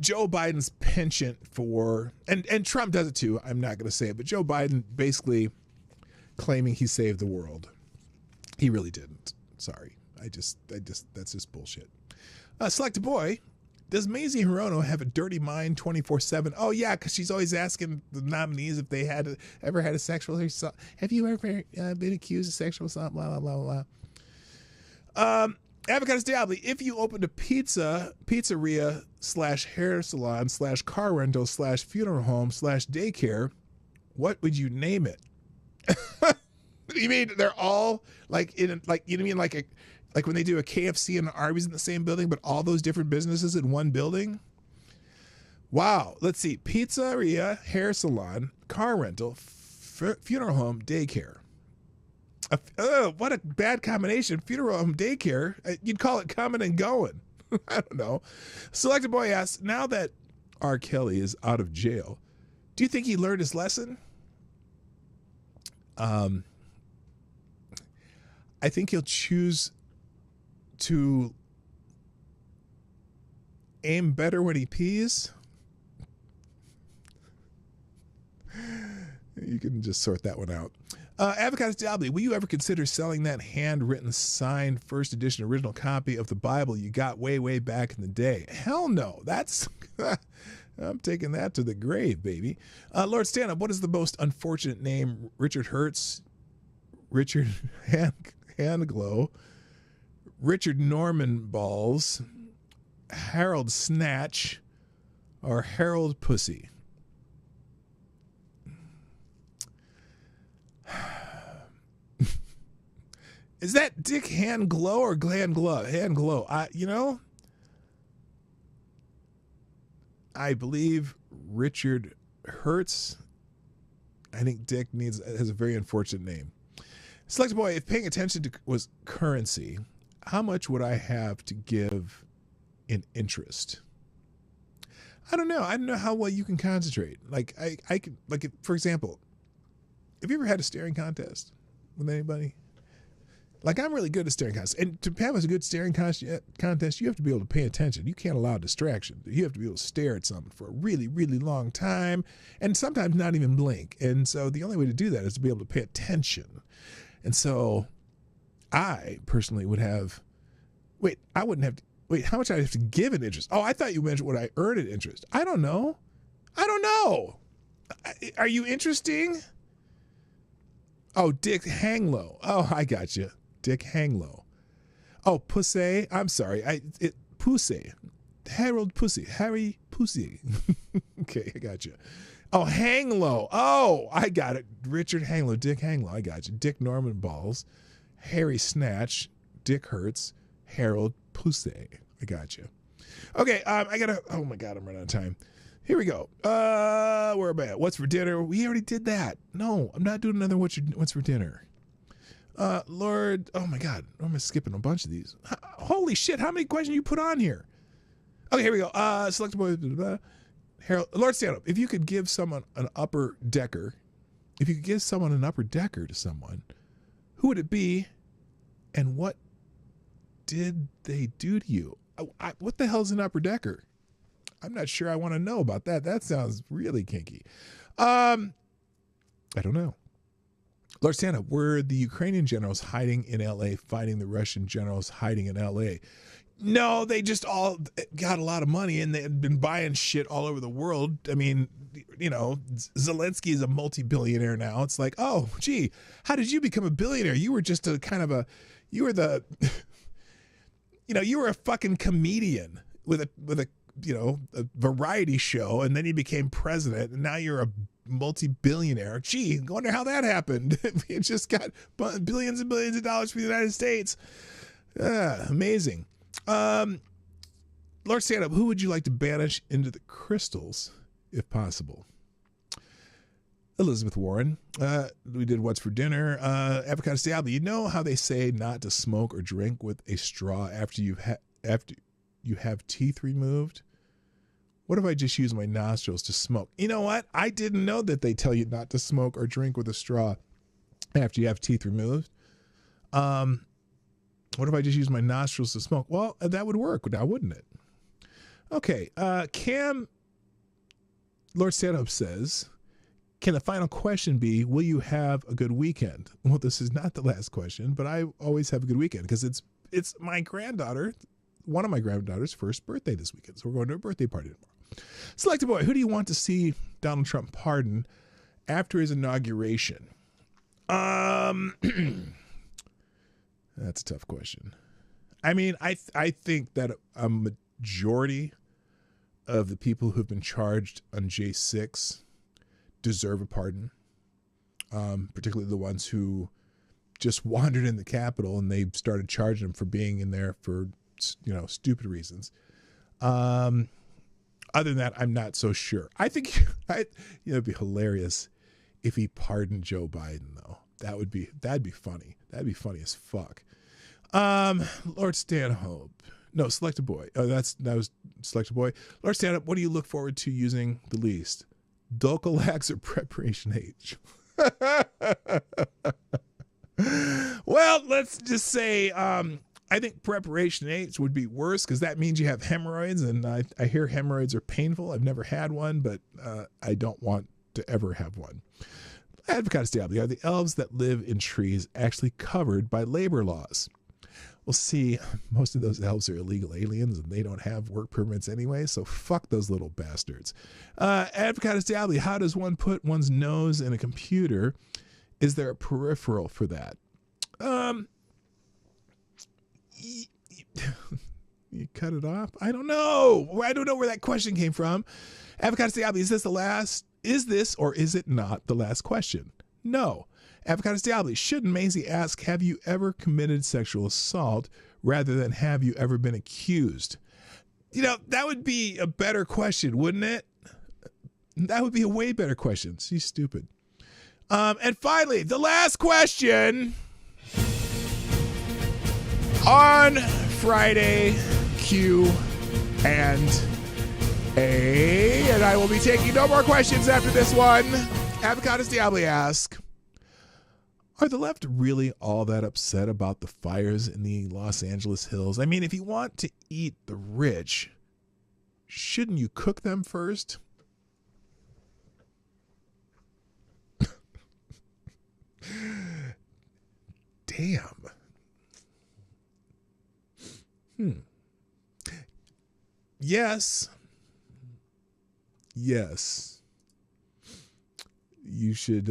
Joe Biden's penchant for, and Trump does it too, I'm not going to say it, but Joe Biden basically claiming he saved the world. He really didn't. Sorry. That's just bullshit. Select a boy. Does Mazie Hirono have a dirty mind 24/7? Oh yeah, because she's always asking the nominees if they ever had a sexual assault. Have you ever been accused of sexual assault? Blah, blah, blah, blah. Avocados Diablo, if you opened a pizzeria / hair salon / car rental / funeral home / daycare, what would you name it? You mean they're all like you mean like when they do a KFC and an Arby's in the same building, but all those different businesses in one building? Wow. Let's see. Pizzeria, hair salon, car rental, funeral home, daycare. What a bad combination. Funeral home, daycare. You'd call it coming and going. I don't know. Selected Boy asks, now that R. Kelly is out of jail, do you think he learned his lesson? I think he'll choose to aim better when he pees. You can just sort that one out. Avocados Diablo, will you ever consider selling that handwritten, signed, first edition original copy of the Bible you got way, way back in the day? Hell no. That's... I'm taking that to the grave, baby. Lord Stand Up, what is the most unfortunate name? Richard Hertz, Richard Handglow, Richard Norman Balls, Harold Snatch, or Harold Pussy? Is that Dick Handglow or Handglow? Handglow. I believe Richard Hertz. I think Dick has a very unfortunate name. Select Boy, if paying attention to was currency, how much would I have to give in interest? I don't know. I don't know how well you can concentrate. Like I could, like, for example, have you ever had a staring contest with anybody? Like, I'm really good at staring contests. And to have a good staring contest, you have to be able to pay attention. You can't allow distraction. You have to be able to stare at something for a really, really long time and sometimes not even blink. And so the only way to do that is to be able to pay attention. And so I personally would have, how much I'd have to give in interest? Oh, I thought you mentioned what I earn in interest. I don't know. Are you interesting? Oh, Dick Hanglow. Oh, I got you. Dick Hanglow. Oh, Pussy. I'm sorry. Pussy. Harold Pussy. Harry Pussy. Okay, I got you. Oh, Hanglow. Oh, I got it. Richard Hanglow. Dick Hanglow. I got you. Dick Norman Balls. Harry Snatch. Dick Hertz. Harold Pussy. I got you. Okay, oh my God, I'm running out of time. Here we go. Where am I at? What's for dinner? We already did that. No, I'm not doing another what's for dinner. Lord, oh my God, I'm skipping a bunch of these. Holy shit, how many questions you put on here? Okay, here we go. Select boy. Harold, Lord Stand Up. If you could give someone an upper decker, to someone, who would it be, and what did they do to you? What the hell's an upper decker? I'm not sure I want to know about that. That sounds really kinky. I don't know. Lord Stand Up, were the Ukrainian generals hiding in L.A. fighting the Russian generals hiding in L.A.? No, they just all got a lot of money and they had been buying shit all over the world. I mean, Zelensky is a multi-billionaire now. It's like, oh, gee, how did you become a billionaire? You were just you were a fucking comedian with a variety show, and then you became president, and now you're a multi-billionaire. Gee, I wonder how that happened. You just got billions and billions of dollars for the United States. Amazing. Lord Stand Up, who would you like to banish into the crystals if possible? Elizabeth Warren. We did What's for Dinner. Avocado Diablo. You know how they say not to smoke or drink with a straw after you have teeth removed? What if I just use my nostrils to smoke? You know what? I didn't know that they tell you not to smoke or drink with a straw after you have teeth removed. What if I just use my nostrils to smoke? Well, that would work now, wouldn't it? Okay. Lord Stanhope says, can the final question be, will you have a good weekend? Well, this is not the last question, but I always have a good weekend because it's my granddaughter, one of my granddaughter's first birthday this weekend. So we're going to a birthday party tomorrow. Selected boy, who do you want to see Donald Trump pardon after his inauguration? That's a tough question. I mean, I think that a majority of the people who've been charged on J6 deserve a pardon, particularly the ones who just wandered in the Capitol and they started charging them for being in there for, stupid reasons. Other than that, I'm not so sure. I think it'd be hilarious if he pardoned Joe Biden, though. That'd be funny. That'd be funny as fuck. Lord Stanhope. No, Selected Boy. Oh, that was Selected Boy. Lord Stanhope, what do you look forward to using the least? Dulcolax or Preparation H? Well, let's just say I think Preparation H would be worse because that means you have hemorrhoids, and I hear hemorrhoids are painful. I've never had one, but I don't want to ever have one. Advocates Diablo, are the elves that live in trees actually covered by labor laws? Well, see, most of those elves are illegal aliens and they don't have work permits anyway, so fuck those little bastards. Advocates Diablo, how does one put one's nose in a computer? Is there a peripheral for that? You cut it off? I don't know. I don't know where that question came from. Advocates Diablo, is this or is it not the last question? No. Avocados Diablo, shouldn't Maisie ask, have you ever committed sexual assault rather than have you ever been accused? That would be a better question, wouldn't it? That would be a way better question. She's stupid. And finally, the last question. On Friday, Q and A, and I will be taking no more questions after this one. Avocados Diablo ask, are the left really all that upset about the fires in the Los Angeles hills? I mean, if you want to eat the rich, shouldn't you cook them first? Damn. Yes. You should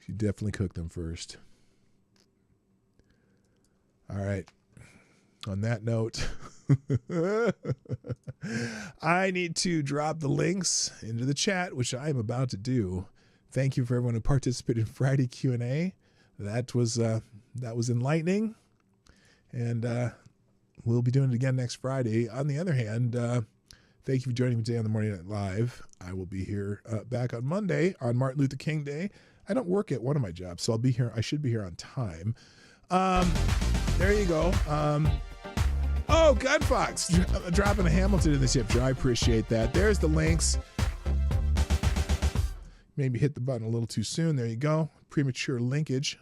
you definitely cook them first. All right. On that note, I need to drop the links into the chat, which I am about to do. Thank you for everyone who participated in Friday Q&A. That was enlightening, and we'll be doing it again next Friday. On the other hand, thank you for joining me today on the Morning Night Live. I will be here back on Monday on Martin Luther King Day. I don't work at one of my jobs, so I'll be here. I should be here on time. There you go. Gunfox dropping a Hamilton in the tip jar. I appreciate that. There's the links. Maybe hit the button a little too soon. There you go. Premature linkage.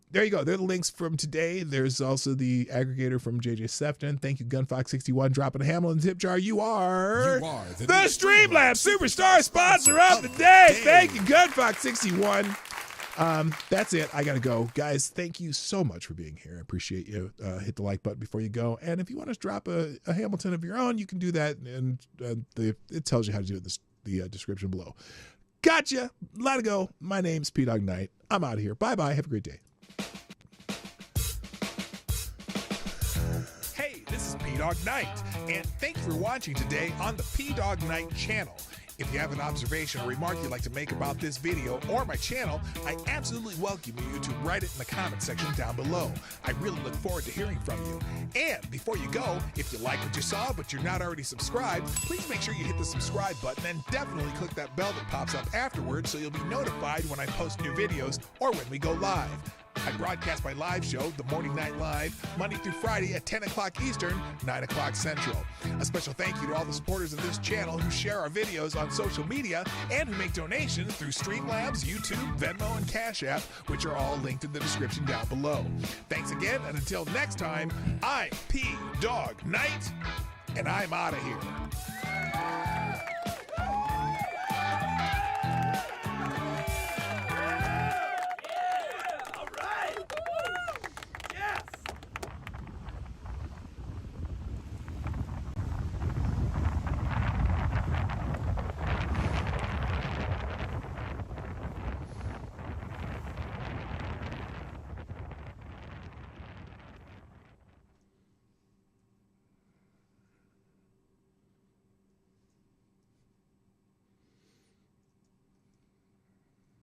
There you go. There are the links from today. There's also the aggregator from JJ Sefton. Thank you, Gunfox61, dropping a Hamilton tip jar. You are the Streamlabs Superstar sponsor of the day. Thank you, Gunfox61. That's it. I got to go. Guys, thank you so much for being here. I appreciate you. Hit the like button before you go. And if you want to drop a Hamilton of your own, you can do that. And it tells you how to do it in the description below. Gotcha. Let it go. My name's Dawg Knight. I'm out of here. Bye-bye. Have a great day. Hey, this is Dawg Knight, and thanks for watching today on the Dawg Knight Channel. If you have an observation or remark you'd like to make about this video or my channel, I absolutely welcome you to write it in the comment section down below. I really look forward to hearing from you. And before you go, if you like what you saw but you're not already subscribed, please make sure you hit the subscribe button and definitely click that bell that pops up afterwards so you'll be notified when I post new videos or when we go live. I broadcast my live show, The Morning Night Live, Monday through Friday at 10 o'clock Eastern, 9 o'clock Central. A special thank you to all the supporters of this channel who share our videos on social media and who make donations through Streamlabs, YouTube, Venmo, and Cash App, which are all linked in the description down below. Thanks again, and until next time, I'm Dawg Knight, and I'm out of here.